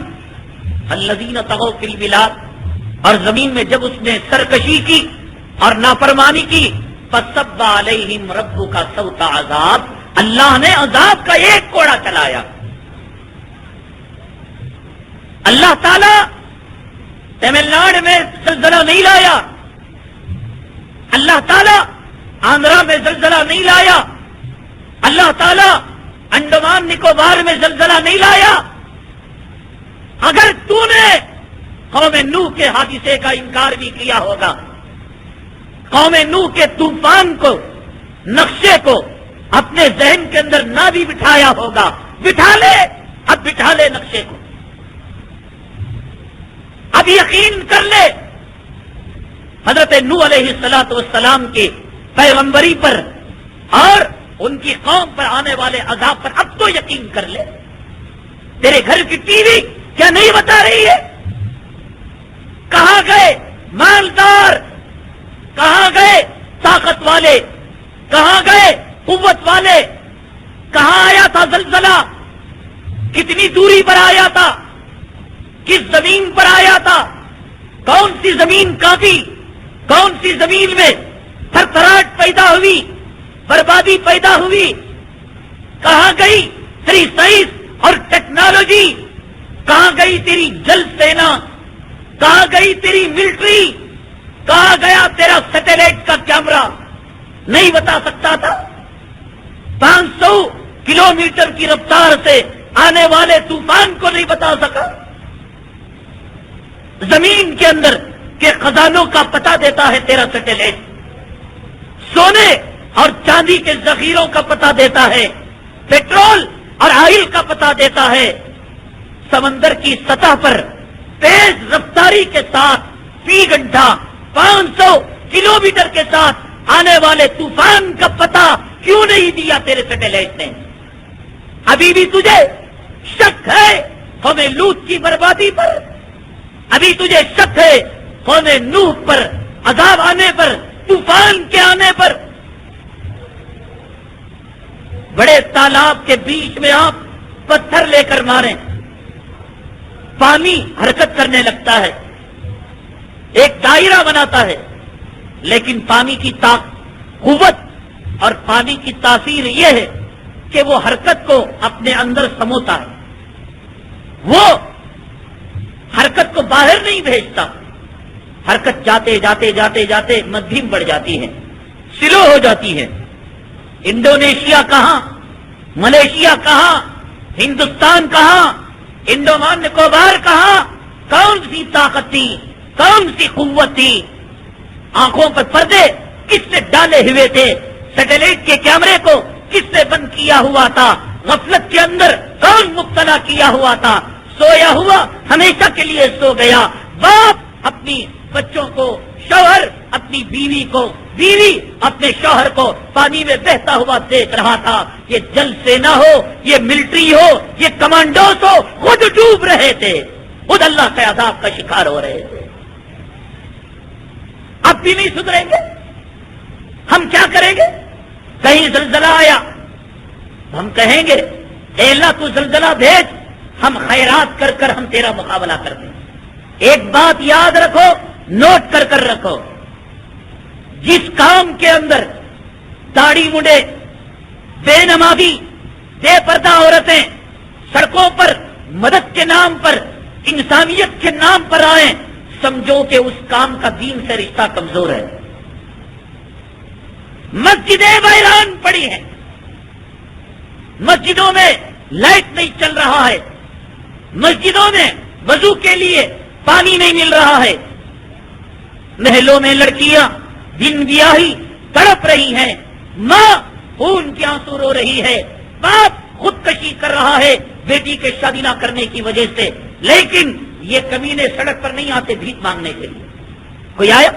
الذین طغوا فی البلاد، اور زمین میں جب اس نے سرکشی کی اور نافرمانی کی، فصب علیہم ربک صوت عذاب، اللہ نے عذاب کا ایک کوڑا چلایا. اللہ تعالی تمل ناڈو میں زلزلہ نہیں لایا، اللہ تعالی آندھرا میں زلزلہ نہیں لایا، اللہ تعالی انڈمان نکوبار میں زلزلہ نہیں لایا. اگر تو نے قوم نوح کے حادثے کا انکار بھی کیا ہوگا، قوم نوح کے طوفان کو، نقشے کو اپنے ذہن کے اندر نہ بھی بٹھایا ہوگا، بٹھا لے، اب بٹھا لے نقشے کو، اب یقین کر لے حضرت نوح علیہ السلام کی پیغمبری پر اور ان کی قوم پر آنے والے عذاب پر اب تو یقین کر لے. تیرے گھر کی ٹی وی کیا نہیں بتا رہی ہے؟ کہاں گئے مالدار، کہاں گئے طاقت والے، کہاں گئے قوت والے؟ کہاں آیا تھا زلزلہ؟ کتنی دوری پر آیا تھا؟ کس زمین پر آیا تھا؟ کون سی زمین کانپی؟ کون سی زمین میں تھرتھراہٹ پیدا ہوئی، بربادی پیدا ہوئی؟ کہاں گئی تیری سائنس اور ٹیکنالوجی؟ کہاں گئی تیری جل سینا؟ کہاں گئی تیری ملٹری؟ کہاں گیا تیرا سیٹلائٹ کا کیمرہ؟ نہیں بتا سکتا تھا؟ 500 کلومیٹر کی رفتار سے آنے والے طوفان کو نہیں بتا سکا؟ زمین کے اندر کے خزانوں کا پتہ دیتا ہے تیرا سیٹلائٹ، سونے اور چاندی کے ذخیروں کا پتہ دیتا ہے، پیٹرول اور آئل کا پتہ دیتا ہے، سمندر کی سطح پر تیز رفتاری کے ساتھ فی گھنٹہ 500 کلومیٹر کے ساتھ آنے والے طوفان کا پتہ کیوں نہیں دیا تیرے سیٹلائٹ نے؟ ابھی بھی تجھے شک ہے قوم لوط کی بربادی پر؟ ابھی تجھے شک ہے قوم نوح پر عذاب آنے پر، طوفان کے آنے پر؟ بڑے تالاب کے بیچ میں آپ پتھر لے کر ماریں، پانی حرکت کرنے لگتا ہے، ایک دائرہ بناتا ہے، لیکن پانی کی قوت اور پانی کی تاثیر یہ ہے کہ وہ حرکت کو اپنے اندر سموتا ہے، وہ حرکت کو باہر نہیں بھیجتا. حرکت جاتے جاتے جاتے جاتے مدھیم بڑھ جاتی ہے، سلو ہو جاتی ہے. انڈونیشیا کہاں، ملیشیا کہاں، ہندوستان کہاں، انڈمان نکوبار کہاں؟ کون سی طاقت تھی، کون سی قوت تھی؟ آنکھوں پر پردے کس نے ڈالے ہوئے تھے؟ سیٹلائٹ کے کیمرے کو کس نے بند کیا ہوا تھا؟ غفلت کے اندر کون مبتلا کیا ہوا تھا؟ سویا ہوا ہمیشہ کے لیے سو گیا. باپ اپنی بچوں کو، شوہر اپنی بیوی کو، بیوی اپنے شوہر کو پانی میں بہتا ہوا دیکھ رہا تھا. یہ جل سینا ہو، یہ ملٹری ہو، یہ کمانڈوز ہو، خود ڈوب رہے تھے، خود اللہ کے عذاب کا شکار ہو رہے تھے. اب بھی نہیں سدھریں گے؟ ہم کیا کریں گے؟ کہیں زلزلہ آیا ہم کہیں گے اے اللہ تو زلزلہ بھیج، ہم خیرات کر کر ہم تیرا مقابلہ کر دیں. ایک بات یاد رکھو، نوٹ کر کر رکھو، جس کام کے اندر داڑھی منڈے، بے نمازی، بے پردہ عورتیں سڑکوں پر مدد کے نام پر، انسانیت کے نام پر آئیں، سمجھو کہ اس کام کا دین سے رشتہ کمزور ہے. مسجدیں ویران پڑی ہیں، مسجدوں میں لائٹ نہیں چل رہا ہے، مسجدوں میں وضو کے لیے پانی نہیں مل رہا ہے، محلوں میں لڑکیاں دن بیاہی تڑپ رہی ہیں، ماں خون کے آنسو رو رہی ہے، باپ خودکشی کر رہا ہے بیٹی کے شادی نہ کرنے کی وجہ سے. لیکن یہ کمینے سڑک پر نہیں آتے بھیک مانگنے کے لیے. کوئی آیا؟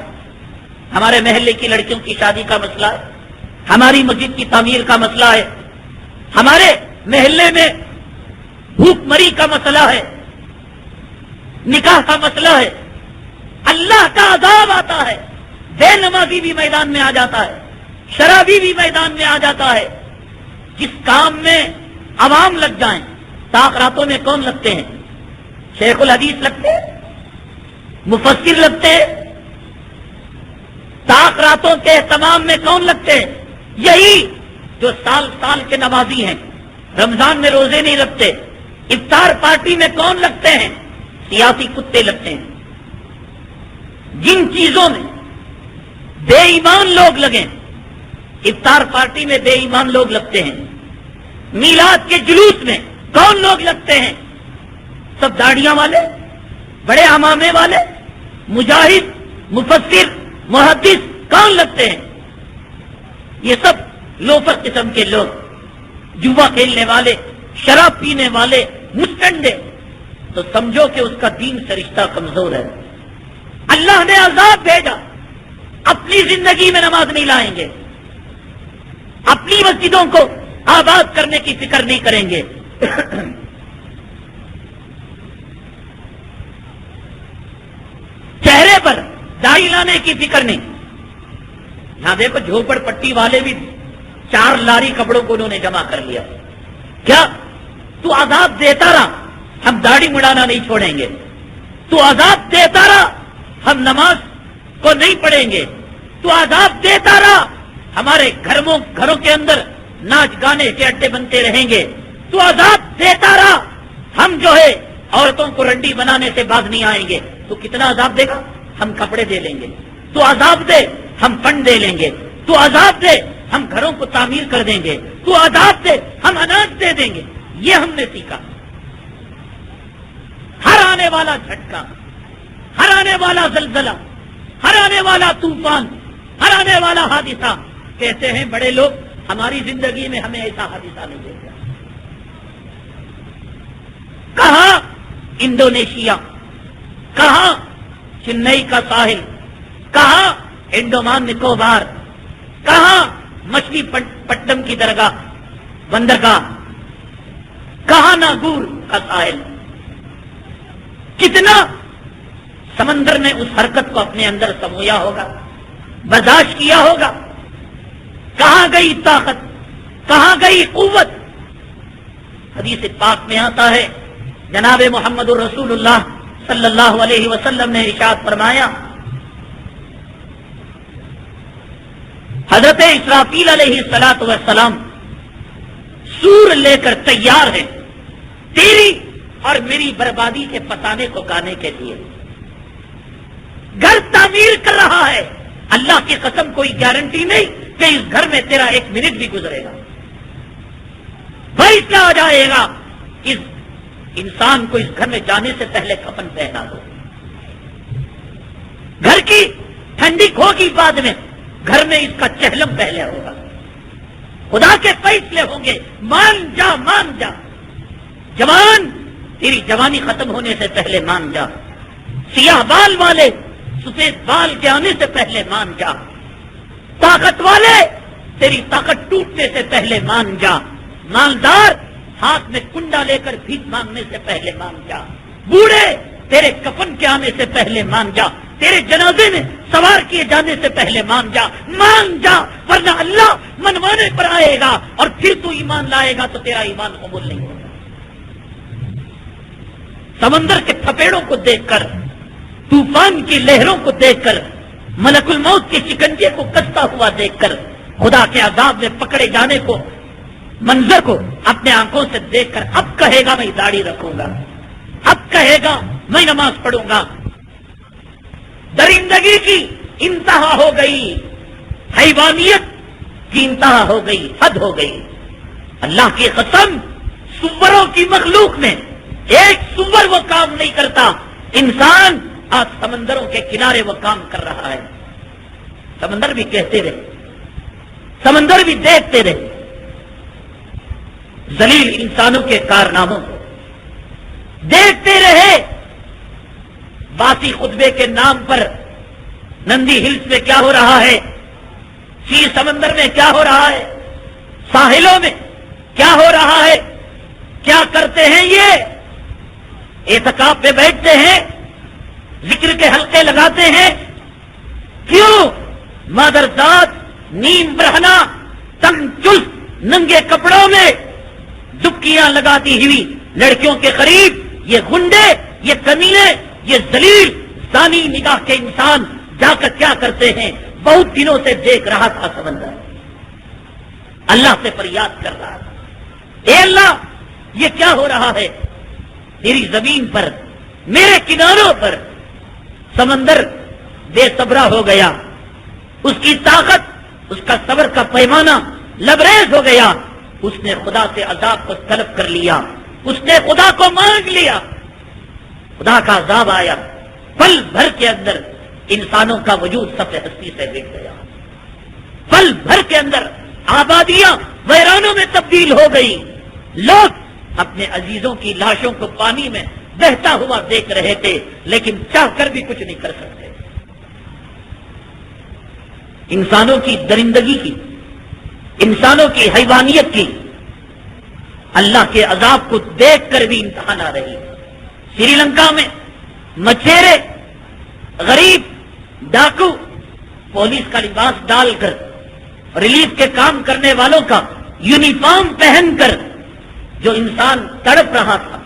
ہمارے محلے کی لڑکیوں کی شادی کا مسئلہ ہے, ہماری مسجد کی تعمیر کا مسئلہ ہے, ہمارے محلے میں بھوک مری کا مسئلہ ہے, نکاح کا مسئلہ ہے. اللہ کا عذاب آتا ہے, بے نمازی بھی میدان میں آ جاتا ہے, شرابی بھی میدان میں آ جاتا ہے. جس کام میں عوام لگ جائیں, طاق راتوں میں کون لگتے ہیں؟ شیخ الحدیث لگتے ہیں, مفسر لگتے ہیں. طاق راتوں کے اہتمام میں کون لگتے ہیں؟ یہی جو سال سال کے نمازی ہیں, رمضان میں روزے نہیں رکھتے. افطار پارٹی میں کون لگتے ہیں؟ سیاسی کتے لگتے ہیں. جن چیزوں میں بے ایمان لوگ لگیں, افطار پارٹی میں بے ایمان لوگ لگتے ہیں. میلاد کے جلوس میں کون لوگ لگتے ہیں؟ سب داڑیاں والے, بڑے عمامے والے, مجاہد, مفسر, محدث کون لگتے ہیں؟ یہ سب لوفر قسم کے لوگ, جوا کھیلنے والے, شراب پینے والے, مسٹنڈے. تو سمجھو کہ اس کا دین سے رشتہ کمزور ہے. اللہ نے عذاب بھیجا, اپنی زندگی میں نماز نہیں لائیں گے, اپنی مسجدوں کو آباد کرنے کی فکر نہیں کریں گے. چہرے پر داڑھی لانے کی فکر نہیں. یہاں دیکھو جھوپڑ پٹی والے بھی 4 لاری کپڑوں کو انہوں نے جمع کر لیا. کیا تو عذاب دیتا رہا, ہم داڑھی مڑانا نہیں چھوڑیں گے. تو عذاب دیتا رہا, ہم نماز کو نہیں پڑھیں گے. تو عذاب دیتا رہا, ہمارے گھروں کے اندر ناچ گانے کے اڈے بنتے رہیں گے. تو عذاب دیتا رہا, ہم جو ہے عورتوں کو رنڈی بنانے سے باز نہیں آئیں گے. تو کتنا عذاب دے گا؟ ہم کپڑے دے لیں گے. تو عذاب دے, ہم فنڈ دے لیں گے. تو عذاب دے, ہم گھروں کو تعمیر کر دیں گے. تو عذاب دے, ہم اناج دے دیں گے. یہ ہم نے سیکھا. ہر آنے والا جھٹکا, ہر آنے والا زلزلہ, ہر آنے والا طوفان, ہر آنے والا حادثہ, کہتے ہیں بڑے لوگ ہماری زندگی میں ہمیں ایسا حادثہ نہیں دیکھا. کہاں انڈونیشیا, کہاں چنئی کا ساحل, کہاں انڈومان نکوبار, کہاں مچھلی پٹنم کی درگاہ بندرگاہ, کہاں ناگور کا ساحل. کتنا سمندر نے اس حرکت کو اپنے اندر سمویا ہوگا, برداشت کیا ہوگا. کہاں گئی طاقت, کہاں گئی قوت. حدیث پاک میں آتا ہے, جناب محمد الرسول اللہ صلی اللہ علیہ وسلم نے ارشاد فرمایا, حضرت اسرافیل علیہ الصلوۃ والسلام سور لے کر تیار ہے تیری اور میری بربادی کے پتانے کو گانے کے لیے. گھر تعمیر کر رہا ہے, اللہ کی قسم کوئی گارنٹی نہیں کہ اس گھر میں تیرا 1 منٹ بھی گزرے گا. فیصلہ آ جائے گا, اس انسان کو اس گھر میں جانے سے پہلے کفن پہنا دو. گھر کی ٹھنڈک ہوگی بعد میں, گھر میں اس کا چہلم پہلے ہوگا. خدا کے فیصلے ہوں گے, مان جا مان جا. جوان, تیری جوانی ختم ہونے سے پہلے مان جا. سیاہ بال والے سفید بال کے آنے سے پہلے مان جا. طاقت والے تیری طاقت ٹوٹنے سے پہلے مان جا. مالدار ہاتھ میں کنڈا لے کر بھیک مانگنے سے پہلے مان جا. بوڑھے تیرے کفن کے آنے سے پہلے مان جا. تیرے جنازے میں سوار کیے جانے سے پہلے مان جا. مان جا, ورنہ اللہ منوانے پر آئے گا اور پھر تو ایمان لائے گا تو تیرا ایمان قبول نہیں ہوگا. سمندر کے تھپیڑوں کو دیکھ کر, طوفان کی لہروں کو دیکھ کر, ملک الموت کے شکنجے کو کستا ہوا دیکھ کر, خدا کے عذاب میں پکڑے جانے کو, منظر کو اپنے آنکھوں سے دیکھ کر اب کہے گا میں داڑھی رکھوں گا, اب کہے گا میں نماز پڑھوں گا. درندگی کی انتہا ہو گئی, حیوانیت کی انتہا ہو گئی, حد ہو گئی. اللہ کی قسم, سوروں کی مخلوق میں ایک سور وہ کام نہیں کرتا. انسان آج سمندروں کے کنارے وہ کام کر رہا ہے. سمندر بھی کہتے رہے, سمندر بھی دیکھتے رہے ذلیل انسانوں کے کارناموں کو, دیکھتے رہے باسی خطبے کے نام پر نندی ہلز میں کیا ہو رہا ہے، سی سمندر میں کیا ہو رہا ہے، ساحلوں میں کیا ہو رہا ہے، کیا کرتے ہیں یہ؟ اعتکاف پہ بیٹھتے ہیں، ذکر کے حلقے لگاتے ہیں، کیوں؟ مادرزاد نیم برہنا تنگ چست ننگے کپڑوں میں ڈبکیاں لگاتی ہوئی لڑکیوں کے قریب یہ گنڈے، یہ کمینے، یہ ذلیل زانی نگاہ کے انسان جا کر کیا کرتے ہیں؟ بہت دنوں سے دیکھ رہا تھا سمندر، اللہ سے فریاد کر رہا تھا، اے اللہ یہ کیا ہو رہا ہے؟ تیری زمین پر، میرے کناروں پر سمندر بے صبرا ہو گیا، اس کی طاقت، اس کا صبر کا پیمانہ لبریز ہو گیا، اس نے خدا سے عذاب کو طلب کر لیا، اس نے خدا کو مانگ لیا، خدا کا عذاب آیا، پل بھر کے اندر انسانوں کا وجود صفحہ ہستی سے مٹ گیا، پل بھر کے اندر آبادیاں ویرانوں میں تبدیل ہو گئی، لوگ اپنے عزیزوں کی لاشوں کو پانی میں بہتا ہوا دیکھ رہے تھے، لیکن چاہ کر بھی کچھ نہیں کر سکتے۔ انسانوں کی درندگی کی، انسانوں کی حیوانیت کی، اللہ کے عذاب کو دیکھ کر بھی انتہا نہ رہی۔ سری لنکا میں مچھیرے، غریب، ڈاکو پولیس کا لباس ڈال کر، ریلیف کے کام کرنے والوں کا یونیفارم پہن کر جو انسان تڑپ رہا تھا،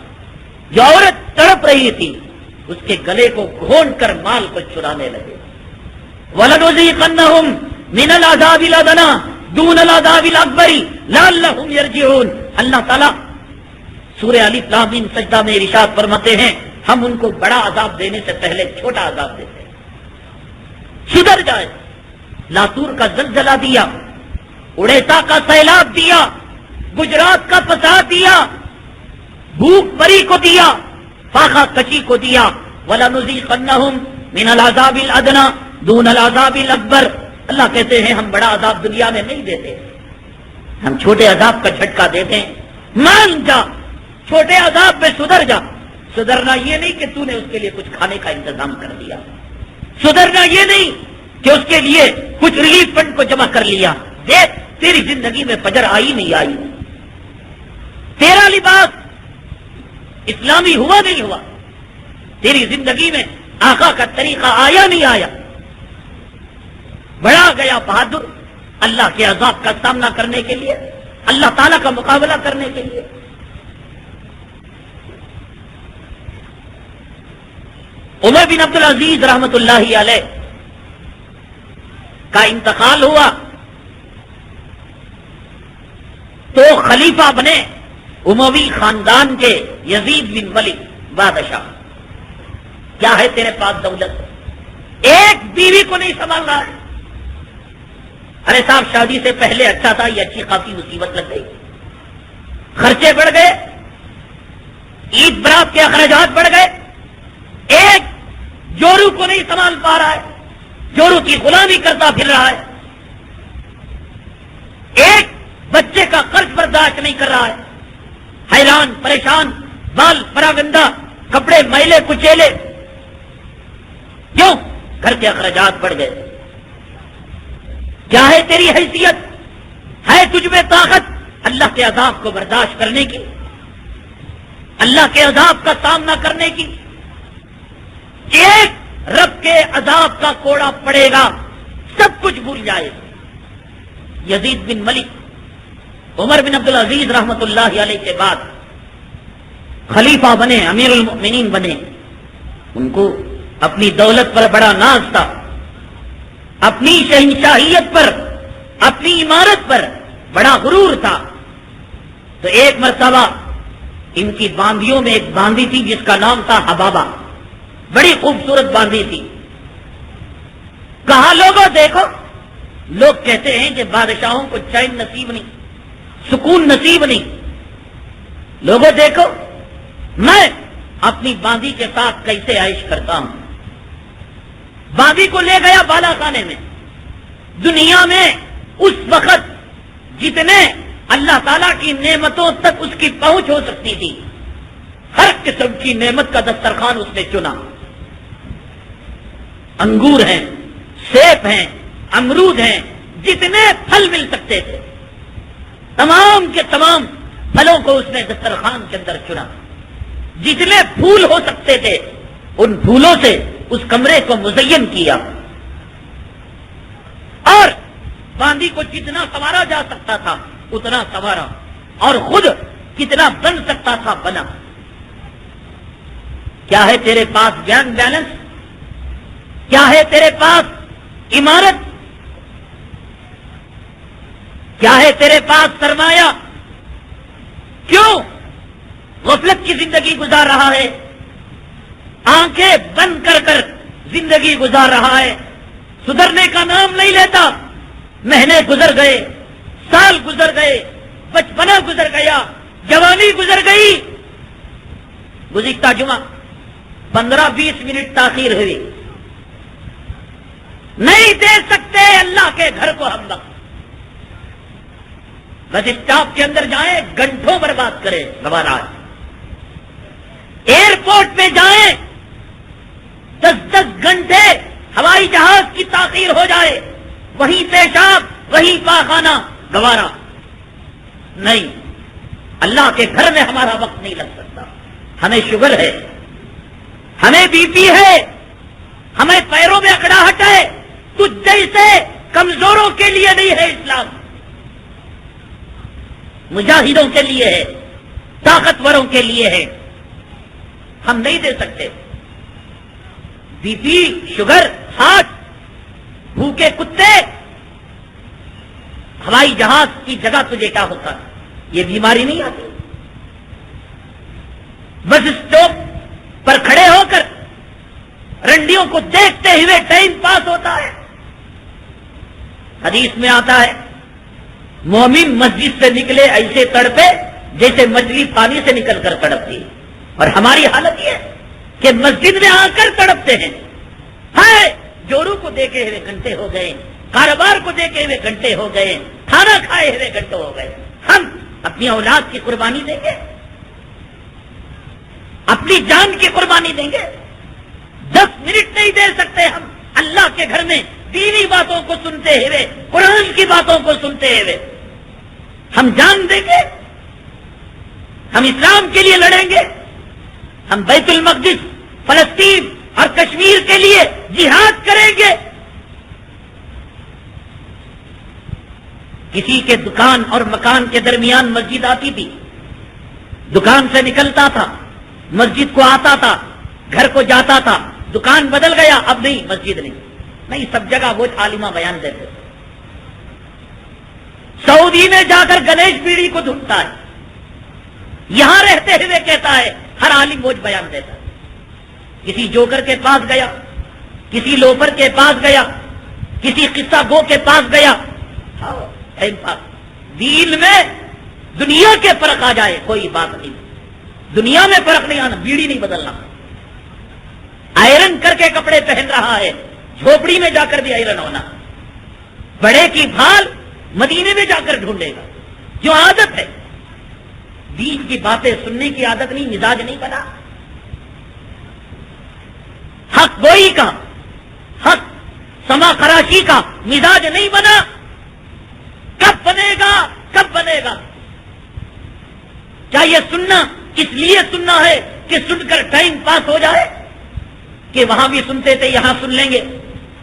جو عورت تڑپ رہی تھی، اس کے گلے کو گھونٹ کر مال کو چرانے لگے۔ وَلَنُذِيقَنَّهُمْ مِنَ الْعَذَابِ الْأَدْنَىٰ دُونَ الْعَذَابِ الْأَكْبَرِ لَعَلَّهُمْ يَرْجِعُونَ۔ اللہ تعالیٰ سورہ الف لام میم سجدہ میں ارشاد فرماتے ہیں، ہم ان کو بڑا عذاب دینے سے پہلے چھوٹا عذاب دیتے ہیں، سدھر جائے۔ لاتور کا زلزلہ دیا، اڑیسہ کا سیلاب دیا، گجرات کا فساد دیا، بھوک مری کو دیا، فاقہ کشی کو دیا۔ وَلَنُذِيقَنَّهُمْ مِنَ الْعَذَابِ الْأَدْنَىٰ دُونَ الْعَذَابِ الْأَكْبَرِ۔ اللہ کہتے ہیں ہم بڑا عذاب دنیا میں نہیں دیتے، ہم چھوٹے عذاب کا جھٹکا دیتے ہیں۔ مان جا، چھوٹے عذاب پہ سدھر جا۔ سدھرنا یہ نہیں کہ تو نے اس کے لیے کچھ کھانے کا انتظام کر دیا، سدھرنا یہ نہیں کہ اس کے لیے کچھ ریلیف فنڈ کو جمع کر لیا۔ دیکھ تیری زندگی میں فجر آئی نہیں آئی، تیرا لباس اسلامی ہوا نہیں ہوا، تیری زندگی میں آقا کا طریقہ آیا نہیں آیا۔ بڑا گیا بہادر اللہ کے عذاب کا سامنا کرنے کے لیے، اللہ تعالیٰ کا مقابلہ کرنے کے لیے۔ عمر بن عبدالعزیز رحمت اللہ علیہ کا انتقال ہوا تو خلیفہ بنے اموی خاندان کے یزید بن ولید بادشاہ۔ کیا ہے تیرے پاس دولت، ایک بیوی کو نہیں سنبھال رہا ہے۔ ارے صاحب شادی سے پہلے اچھا تھا، یہ اچھی خاصی مصیبت لگ گئی، خرچے بڑھ گئے، عید برات کے اخراجات بڑھ گئے، ایک جورو کو نہیں سنبھال پا رہا ہے، جورو کی غلامی کرتا پھر رہا ہے، ایک بچے کا قرض برداشت نہیں کر رہا ہے، حیران پریشان، بال پراگندہ، کپڑے میلے کچیلے۔ کیوں؟ گھر کے اخراجات بڑھ گئے۔ کیا ہے تیری حیثیت، ہے تجھ میں طاقت اللہ کے عذاب کو برداشت کرنے کی، اللہ کے عذاب کا سامنا کرنے کی؟ ایک رب کے عذاب کا کوڑا پڑے گا، سب کچھ بھول جائے گا۔ یزید بن ملک عمر بن عبدالعزیز رحمت اللہ علیہ کے بعد خلیفہ بنے، امیر المؤمنین بنے۔ ان کو اپنی دولت پر بڑا ناز تھا، اپنی شہنشاہیت پر، اپنی عمارت پر بڑا غرور تھا۔ تو ایک مرتبہ ان کی باندیوں میں ایک باندی تھی جس کا نام تھا حبابہ، بڑی خوبصورت باندی تھی۔ کہا لوگوں دیکھو، لوگ کہتے ہیں کہ بادشاہوں کو چین نصیب نہیں، سکون نصیب نہیں۔ لوگوں دیکھو میں اپنی باندی کے ساتھ کیسے عیش کرتا ہوں۔ باندی کو لے گیا بالا خانے میں۔ دنیا میں اس وقت جتنے اللہ تعالیٰ کی نعمتوں تک اس کی پہنچ ہو سکتی تھی، ہر قسم کی نعمت کا دسترخوان اس نے چنا۔ انگور ہیں، سیب ہیں، امرود ہیں، جتنے پھل مل سکتے تھے تمام کے تمام پھلوں کو اس نے دسترخوان کے اندر چنا. جتنے پھول ہو سکتے تھے ان پھولوں سے اس کمرے کو مزین کیا، اور باندی کو جتنا سنوارا جا سکتا تھا اتنا سنوارا، اور خود کتنا بن سکتا تھا بنا. کیا ہے تیرے پاس بینک بیلنس؟ کیا ہے تیرے پاس عمارت؟ کیا ہے تیرے پاس سرمایہ؟ کیوں غفلت کی زندگی گزار رہا ہے؟ آنکھیں بند کر کر زندگی گزار رہا ہے، سدھرنے کا نام نہیں لیتا. مہینے گزر گئے، سال گزر گئے، بچپنا گزر گیا، جوانی گزر گئی. گزشتہ جمعہ 15-20 منٹ تاخیر ہوئی. نہیں دے سکتے اللہ کے گھر کو ہم وقت. بس اسٹاپ کے اندر جائیں گھنٹوں برباد کریں گوارا. ایئرپورٹ میں جائیں 10 گھنٹے ہوائی جہاز کی تاخیر ہو جائے، وہیں پیشاب وہیں پاخانہ گوارا نہیں. اللہ کے گھر میں ہمارا وقت نہیں لگ سکتا. ہمیں شوگر ہے، ہمیں بی پی ہے، ہمیں پیروں میں اکڑاہٹ ہے. تجھ جیسے کمزوروں کے لیے نہیں ہے اسلام، مجاہدوں کے لیے ہے، طاقتوروں کے لیے ہے. ہم نہیں دے سکتے. بی پی، شوگر، ہارٹ، بھوکے کتے. ہوائی جہاز کی جگہ تجھے کیا ہوتا ہے؟ یہ بیماری نہیں آتی. بس اسٹاپ پر کھڑے ہو کر رنڈیوں کو دیکھتے ہوئے ٹائم پاس ہوتا ہے. حدیث میں آتا ہے مومن مسجد سے نکلے ایسے تڑپے جیسے مچھلی پانی سے نکل کر تڑپتی ہے. اور ہماری حالت یہ ہے کہ مسجد میں آ کر تڑپتے ہیں. ہائے جورو کو دیکھے ہوئے گھنٹے ہو گئے، کاروبار کو دیکھے ہوئے گھنٹے ہو گئے، کھانا کھائے ہوئے گھنٹے ہو گئے. ہم اپنی اولاد کی قربانی دیں گے؟ اپنی جان کی قربانی دیں گے؟ 10 منٹ نہیں دے سکتے ہم اللہ کے گھر میں دینی باتوں کو سنتے ہوئے، قرآن کی باتوں کو سنتے ہوئے. ہم جان دیں گے؟ ہم اسلام کے لیے لڑیں گے؟ ہم بیت المقدس، فلسطین اور کشمیر کے لیے جہاد کریں گے؟ کسی کے دکان اور مکان کے درمیان مسجد آتی تھی، دکان سے نکلتا تھا، مسجد کو آتا تھا، گھر کو جاتا تھا. دکان بدل گیا، اب نہیں مسجد نہیں، سب جگہ وہ عالمہ بیان دیتے. سعودی میں جا کر گنیش بیڑی کو ڈھونڈتا ہے، یہاں رہتے ہوئے کہتا ہے ہر عالم وہ بیان دیتا ہے. کسی جوکر کے پاس گیا، کسی لوفر کے پاس گیا، کسی قصہ گو کے پاس گیا. دین میں دنیا کے فرق آ جائے کوئی بات نہیں، دنیا میں فرق نہیں آنا، بیڑی نہیں بدلنا. آئرن کر کے کپڑے پہن رہا ہے، جھوپڑی میں جا کر بھی آئرن ہونا. بڑے کی بھال مدینے میں جا کر ڈھونڈے گا، جو عادت ہے. دین کی باتیں سننے کی عادت نہیں، مزاج نہیں بنا. حق گوئی کا، حق سما خراشی کا مزاج نہیں بنا. کب بنے گا؟ کب بنے گا؟ کیا یہ سننا اس لیے سننا ہے کہ سن کر ٹائم پاس ہو جائے کہ وہاں بھی سنتے تھے یہاں سن لیں گے،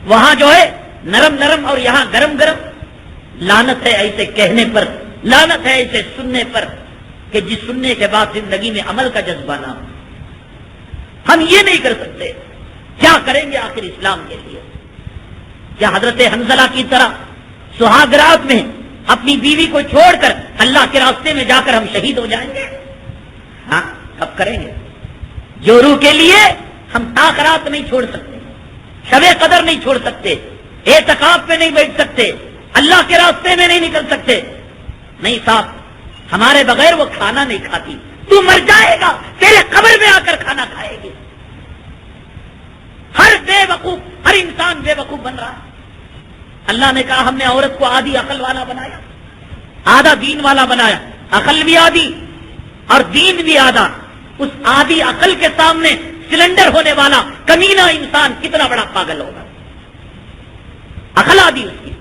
وہاں جو ہے نرم نرم اور یہاں گرم گرم؟ لعنت ہے ایسے کہنے پر، لعنت ہے ایسے سننے پر کہ جس سننے کے بعد زندگی میں عمل کا جذبہ نہ ہو. ہم یہ نہیں کر سکتے. کیا کریں گے آخر اسلام کے لیے؟ کیا حضرت حنظلہ کی طرح سہاگ رات میں اپنی بیوی کو چھوڑ کر اللہ کے راستے میں جا کر ہم شہید ہو جائیں گے؟ ہاں، کب کریں گے؟ جورو کے لیے ہم تاخرات نہیں چھوڑ سکتے، شب قدر نہیں چھوڑ سکتے، اعتکاف پہ نہیں بیٹھ سکتے، اللہ کے راستے میں نہیں نکل سکتے. نہیں صاحب، ہمارے بغیر وہ کھانا نہیں کھاتی. تو مر جائے گا، تیرے قبر میں آ کر کھانا کھائے گی. ہر بے وقوف، ہر انسان بے وقوف بن رہا ہے. اللہ نے کہا ہم نے عورت کو آدھی عقل والا بنایا، آدھا دین والا بنایا. عقل بھی آدھی اور دین بھی آدھا. اس آدھی عقل کے سامنے سلنڈر ہونے والا کمینہ انسان کتنا بڑا پاگل ہوگا. اخلا دی اس کی.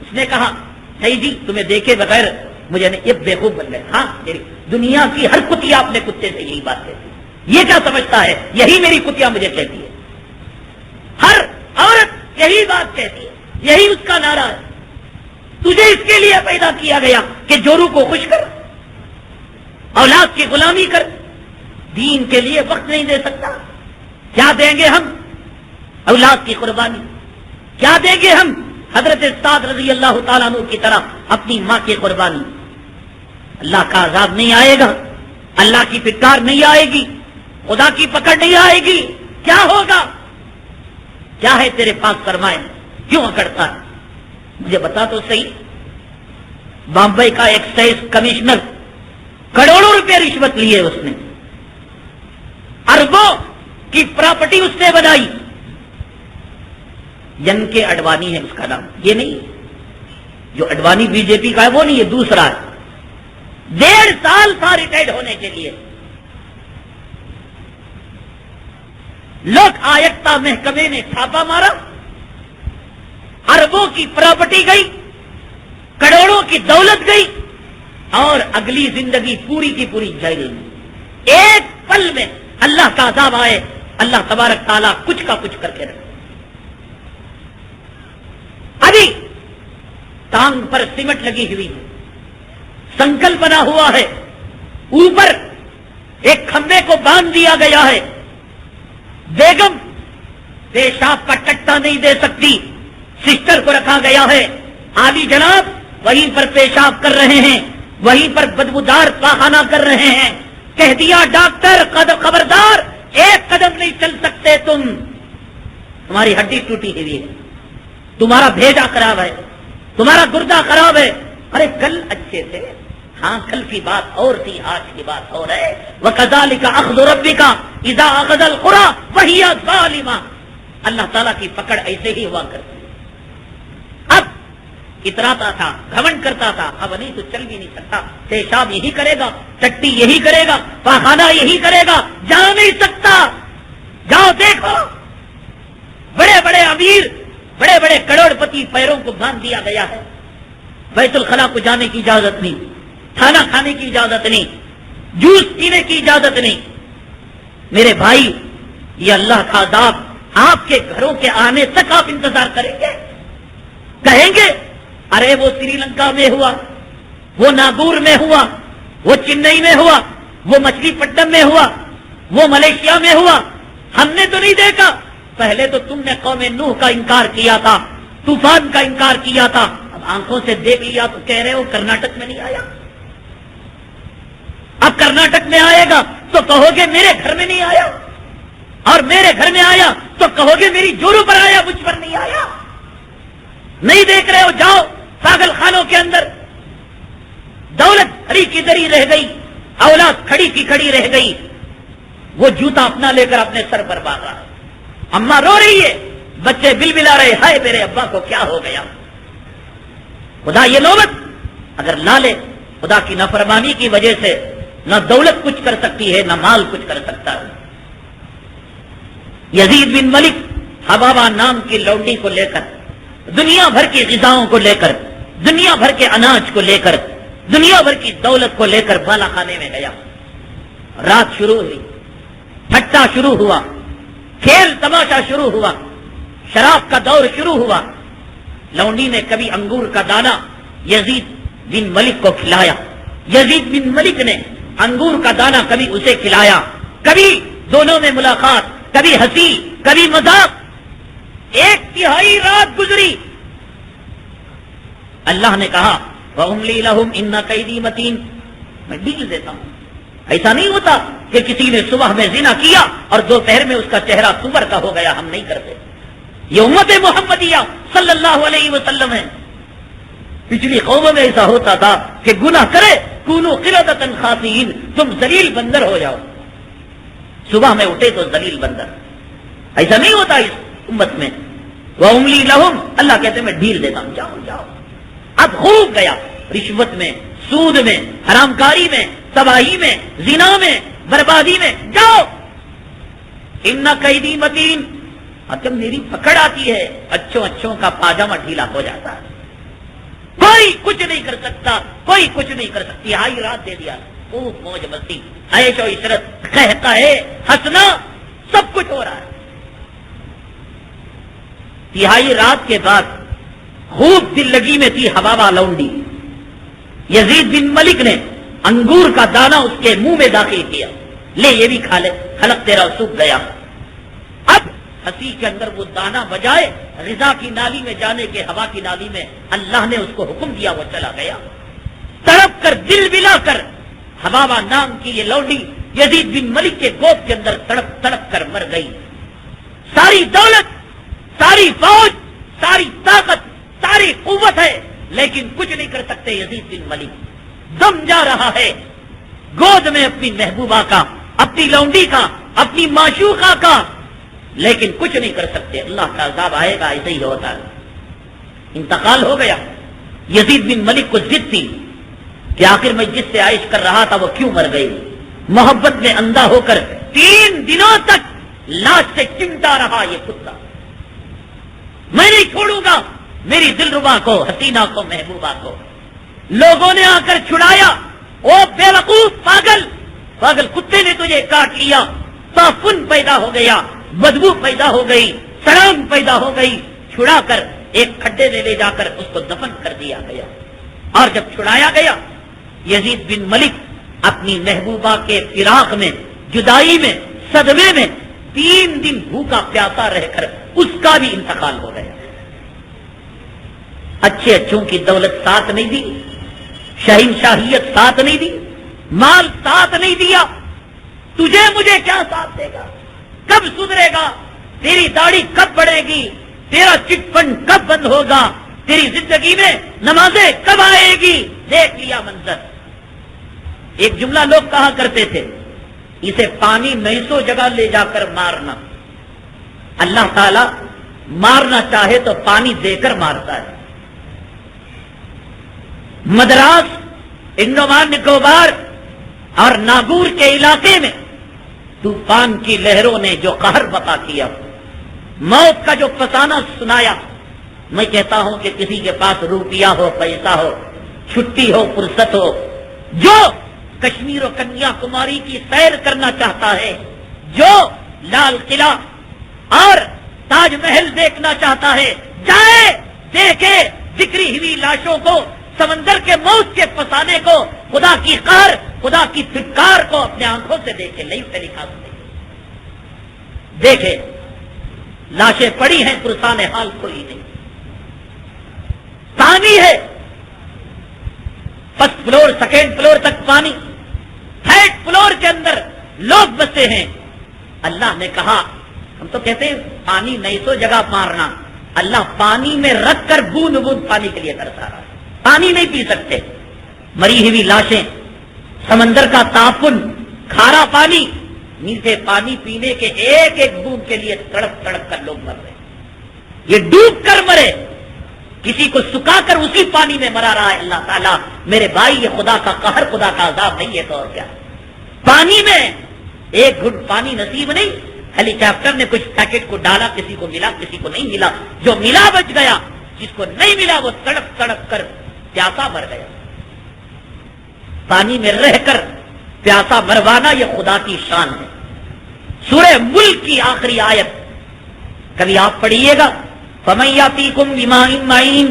اس نے کہا نہیں جی تمہیں دیکھے بغیر مجھے نہیں, یہ بیوقوف بن گئے. ہاں میری دنیا کی ہر کتیا اپنے کتے سے یہی بات کہتی ہے. یہ کیا سمجھتا ہے, یہی میری کتیا مجھے کہتی ہے. ہر عورت یہی بات کہتی ہے, یہی اس کا نعرہ ہے. تجھے اس کے لیے پیدا کیا گیا کہ جورو کو خوش کر, اولاد کی غلامی کر, دین کے لیے وقت نہیں دے سکتا. کیا دیں گے ہم؟ اولاد کی قربانی. کیا دیں گے ہم؟ حضرت سعد رضی اللہ تعالیٰ عنہ کی طرح اپنی ماں کی قربانی. اللہ کا عذاب نہیں آئے گا, اللہ کی پھٹکار نہیں آئے گی, خدا کی پکڑ نہیں آئے گی. کیا ہوگا؟ کیا ہے تیرے پاس سرمایہ, کیوں اکڑتا ہے؟ مجھے بتا تو صحیح. بامبئی کا ایکسائز کمشنر کروڑوں روپے رشوت لیے اس نے, اربوں کی پراپرٹی اس نے بنائی. جن کے اڈوانی ہے اس کا نام, یہ نہیں جو اڈوانی بی جے پی کا ہے وہ نہیں, یہ دوسرا ہے. 1.5 سال تھا ریٹائرڈ ہونے کے لیے. لوک آیکتا محکمے نے چھاپا مارا, اربوں کی پراپرٹی گئی, کروڑوں کی دولت گئی, اور اگلی زندگی پوری کی پوری جیل میں. ایک پل میں اللہ کا عذاب آئے, اللہ تبارک تعالیٰ کچھ کا کچھ کر کے رکھے. ابھی ٹانگ پر سیمٹ لگی ہوئی ہے, سنکل بنا ہوا ہے, اوپر ایک کھمبے کو باندھ دیا گیا ہے. بیگم پیشاب کا ٹٹا نہیں دے سکتی, سسٹر کو رکھا گیا ہے. عالی جناب وہیں پر پیشاب کر رہے ہیں, وہیں پر بدبودار پاخانہ کر رہے ہیں. کہہ دیا ڈاکٹر خبردار, ایک قدم نہیں چل سکتے تم, تمہاری ہڈی ٹوٹی ہوئی ہے, تمہارا بھیجا خراب ہے, تمہارا گردہ خراب ہے. ارے کل اچھے تھے, ہاں کل کی بات اور تھی, آج کی بات اور ہے. وَكَذَلِكَ أَخْذُ رَبِّكَ إِذَا أَخَذَ الْقُرَىٰ وَهِيَ ظَالِمَةٌ. اللہ تعالیٰ کی پکڑ ایسے ہی ہوا کرتی ہے. اب اتراتا تھا, گھمنڈ کرتا تھا, اب نہیں تو چل بھی نہیں سکتا. پیشاب یہی کرے گا, ٹٹی یہی کرے گا, پاخانہ یہی کرے گا, جا نہیں سکتا. جاؤ دیکھو, بڑے بڑے امیر, بڑے بڑے کروڑ پتی پیروں کو باندھ دیا گیا ہے. بیت الخلا کو جانے کی اجازت نہیں, کھانا کھانے کی اجازت نہیں, جوس پینے کی اجازت نہیں. میرے بھائی, یہ اللہ کا عذاب آپ کے گھروں کے آنے تک آپ انتظار کریں گے؟ کہیں گے ارے وہ سری لنکا میں ہوا, وہ ناگور میں ہوا, وہ چنئی میں ہوا, وہ مچھلی پٹنم میں ہوا, وہ ملیشیا میں ہوا, ہم نے تو نہیں دیکھا. پہلے تو تم نے قوم نوح کا انکار کیا تھا, طوفان کا انکار کیا تھا, اب آنکھوں سے دیکھ لیا تو کہہ رہے ہو کرناٹک میں نہیں آیا. اب کرناٹک میں آئے گا تو کہو گے میرے گھر میں نہیں آیا, اور میرے گھر میں آیا تو کہو گے میری جورو پر آیا, مجھ پر نہیں آیا. نہیں دیکھ رہے ہو, جاؤ پاگل خانوں کے اندر. دولت ہری کی دری رہ گئی, اولاد کھڑی کی کھڑی رہ گئی. وہ جوتا اپنا لے کر اپنے سر پر باندھ رہا ہے, اماں رو رہی ہے, بچے بل بلا رہے, ہائے میرے ابا کو کیا ہو گیا. خدا یہ نوبت اگر لا لے, خدا کی نافرمانی کی وجہ سے نہ دولت کچھ کر سکتی ہے, نہ مال کچھ کر سکتا ہے. یزید بن ملک حبابہ نام کی لونڈی کو لے کر, دنیا بھر کی غذاؤں کو لے کر, دنیا بھر کے اناج کو لے کر, دنیا بھر کی دولت کو لے کر بالا خانے میں گیا. رات شروع ہوئی, ٹھٹا شروع ہوا, کھیل تماشا شروع ہوا, شراب کا دور شروع ہوا. لونڈی نے کبھی انگور کا دانہ یزید بن ملک کو کھلایا, یزید بن ملک نے انگور کا دانہ کبھی اسے کھلایا. کبھی دونوں میں ملاقات, کبھی ہنسی, کبھی مذاق. 1/3 رات گزری. اللہ نے کہا وَأُمْلِي لَهُمْ إِنَّ كَيْدِي مَتِينٌ, میں ڈیل دیتا ہوں. ایسا نہیں ہوتا کہ کسی نے صبح میں زنا کیا اور دوپہر میں اس کا چہرہ سور کا ہو گیا, ہم نہیں کرتے. یہ امت محمدیہ صلی اللہ علیہ وسلم ہے. پچھلی قوموں میں ایسا ہوتا تھا کہ گناہ کرے کونوا قردۃ خاسئین, تم ذلیل بندر ہو جاؤ. صبح میں اٹھے تو ذلیل بندر. ایسا نہیں ہوتا اس امت میں. وَأُمْلِي لَهُمْ, اللہ کہتے میں ڈھیل دیتا ہوں, جاؤ جاؤ. اب خوب گیا, رشوت میں, سود میں, حرام کاری میں, تباہی میں, زنا میں, بربادی میں, جاؤ. اِنَّ كَيْدِي مَتِينٌ, اور جب میری پکڑ آتی ہے اچھوں کا پاجامہ ڈھیلا ہو جاتا ہے. کوئی کچھ نہیں کر سکتا, کوئی کچھ نہیں کر سکتی. ہائی رات دے دیا, خوب موج مستی, عیش و عشرت, کہتا ہے ہنسنا, سب کچھ ہو رہا ہے. تہائی رات کے بعد خوب دل لگی میں تھی حبابہ لونڈی. یزید بن ملک نے انگور کا دانہ اس کے منہ میں داخل کیا, لے یہ بھی کھا لے, حلق تیرا سوکھ گیا. اب ہنسی کے اندر وہ دانہ بجائے غذا کی نالی میں جانے کے, ہوا کی نالی میں اللہ نے اس کو حکم دیا, وہ چلا گیا. تڑپ کر دل بلا کر حبابہ نام کی یہ لونڈی یزید بن ملک کے گود کے اندر تڑپ تڑپ کر مر گئی. ساری دولت, ساری فوج, ساری طاقت, ساری قوت ہے, لیکن کچھ نہیں کر سکتے یزید بن ملک. دم جا رہا ہے گود میں اپنی محبوبہ کا, اپنی لونڈی کا, اپنی معشوقہ کا, لیکن کچھ نہیں کر سکتے. اللہ کا عذاب آئے گا, ایسے ہی ہوتا ہے. انتقال ہو گیا. یزید بن ملک کو ضد تھی کہ آخر میں جس سے عائش کر رہا تھا وہ کیوں مر گئی. محبت میں اندھا ہو کر 3 دنوں تک لاش سے چمٹا رہا یہ کتا. میں نہیں چھوڑوں گا میری دلربا کو, حسینہ کو, محبوبہ کو. لوگوں نے آ کر چھڑایا. او بے وقوف, پاگل کتے نے تجھے کاٹ لیا. تعفن پیدا ہو گیا, بدبو پیدا ہو گئی, سڑان پیدا ہو گئی. چھڑا کر ایک کھڈے میں لے جا کر اس کو دفن کر دیا گیا. اور جب چھڑایا گیا یزید بن ملک اپنی محبوبہ کے فراق میں, جدائی میں, صدمے میں 3 دن بھوکا پیاسا رہ کر اس کا بھی انتقال ہو گیا. اچھوں کی دولت ساتھ نہیں دی, شہنشاہیت ساتھ نہیں دی, مال ساتھ نہیں دیا. تجھے مجھے کیا ساتھ دے گا؟ کب سدھرے گا؟ تیری داڑھی کب بڑھے گی؟ تیرا چٹ فنڈ کب بند ہوگا؟ تیری زندگی میں نمازیں کب آئے گی؟ دیکھ لیا منظر. ایک جملہ لوگ کہا کرتے تھے, اسے پانی نہیں سو جگہ لے جا کر مارنا. اللہ تعالی مارنا چاہے تو پانی دے کر مارتا ہے. مدراس, انڈومان نکوبار اور ناگور کے علاقے میں طوفان کی لہروں نے جو قہر بقا کیا, موت کا جو فسانہ سنایا. میں کہتا ہوں کہ کسی کے پاس روپیہ ہو, پیسہ ہو, چھٹی ہو, فرصت ہو, جو کشمیر و کنیا کماری کی سیر کرنا چاہتا ہے, جو لال قلعہ اور تاج محل دیکھنا چاہتا ہے, جائے دیکھے بکھری ہوئی لاشوں کو, سمندر کے موت کے فسانے کو, خدا کی قہر, خدا کی پھٹکار کو اپنے آنکھوں سے دیکھے. نہیں سے لکھا دیکھے لاشیں پڑی ہیں, پرسان حال کوئی نہیں. پانی ہے, فرسٹ فلور, سیکنڈ فلور تک پانی, تھرڈ فلور کے اندر لوگ بسے ہیں. اللہ نے کہا, ہم تو کہتے ہیں پانی نہیں سو جگہ مارنا, اللہ پانی میں رکھ کر بوند بوند پانی کے لیے کرتا رہا. پانی نہیں پی سکتے, مری ہوئی لاشیں, سمندر کا تعفن, کھارا پانی, میٹھے پانی پینے کے ایک ایک بوند کے لیے تڑپ تڑپ کر لوگ مر رہے. یہ ڈوب کر مرے, کسی کو سکا کر اسی پانی میں مرا رہا ہے. اللہ تعالیٰ میرے بھائی, یہ خدا کا قہر, خدا کا عذاب نہیں ہے تو اور کیا. پانی میں ایک گھٹ پانی نصیب نہیں. ہیلی کاپٹر نے کچھ پیکٹ کو ڈالا, کسی کو ملا, کسی کو نہیں ملا. جو ملا بچ گیا, جس کو نہیں ملا وہ تڑپ تڑپ کر پیاسا مر گیا. پانی میں رہ کر پیاسا مروانا یہ خدا کی شان ہے. سورہ ملک کی آخری آیت کبھی آپ پڑھیے گا, فَمَن يَأْتِيكُم بِمَاءٍ مَّعِينٍ.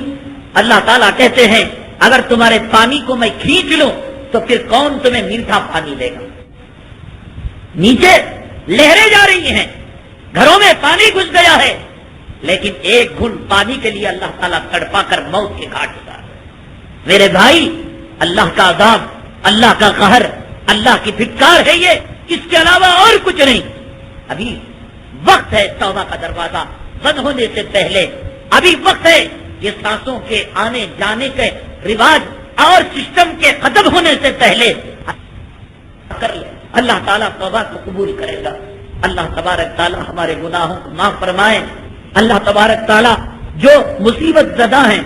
اللہ تعالیٰ کہتے ہیں اگر تمہارے پانی کو میں کھینچ لوں تو پھر کون تمہیں میٹھا پانی دے گا. نیچے لہریں جا رہی ہیں, گھروں میں پانی گھس گیا ہے, لیکن ایک گھنٹ پانی کے لیے اللہ تعالیٰ تڑپا کر موت کے گھاٹ اتار. میرے بھائی, اللہ کا عذاب, اللہ کا قہر, اللہ کی پھٹکار ہے یہ, اس کے علاوہ اور کچھ نہیں. ابھی وقت ہے توبہ کا دروازہ بند ہونے سے پہلے, ابھی وقت ہے یہ سانسوں کے آنے جانے کے رواج اور سسٹم کے ختم ہونے سے پہلے کر لے. اللہ تعالیٰ توبہ کو قبول کرے گا. اللہ تبارک تعالیٰ ہمارے گناہوں کو معاف فرمائے. اللہ تبارک تعالیٰ جو مصیبت زدہ ہیں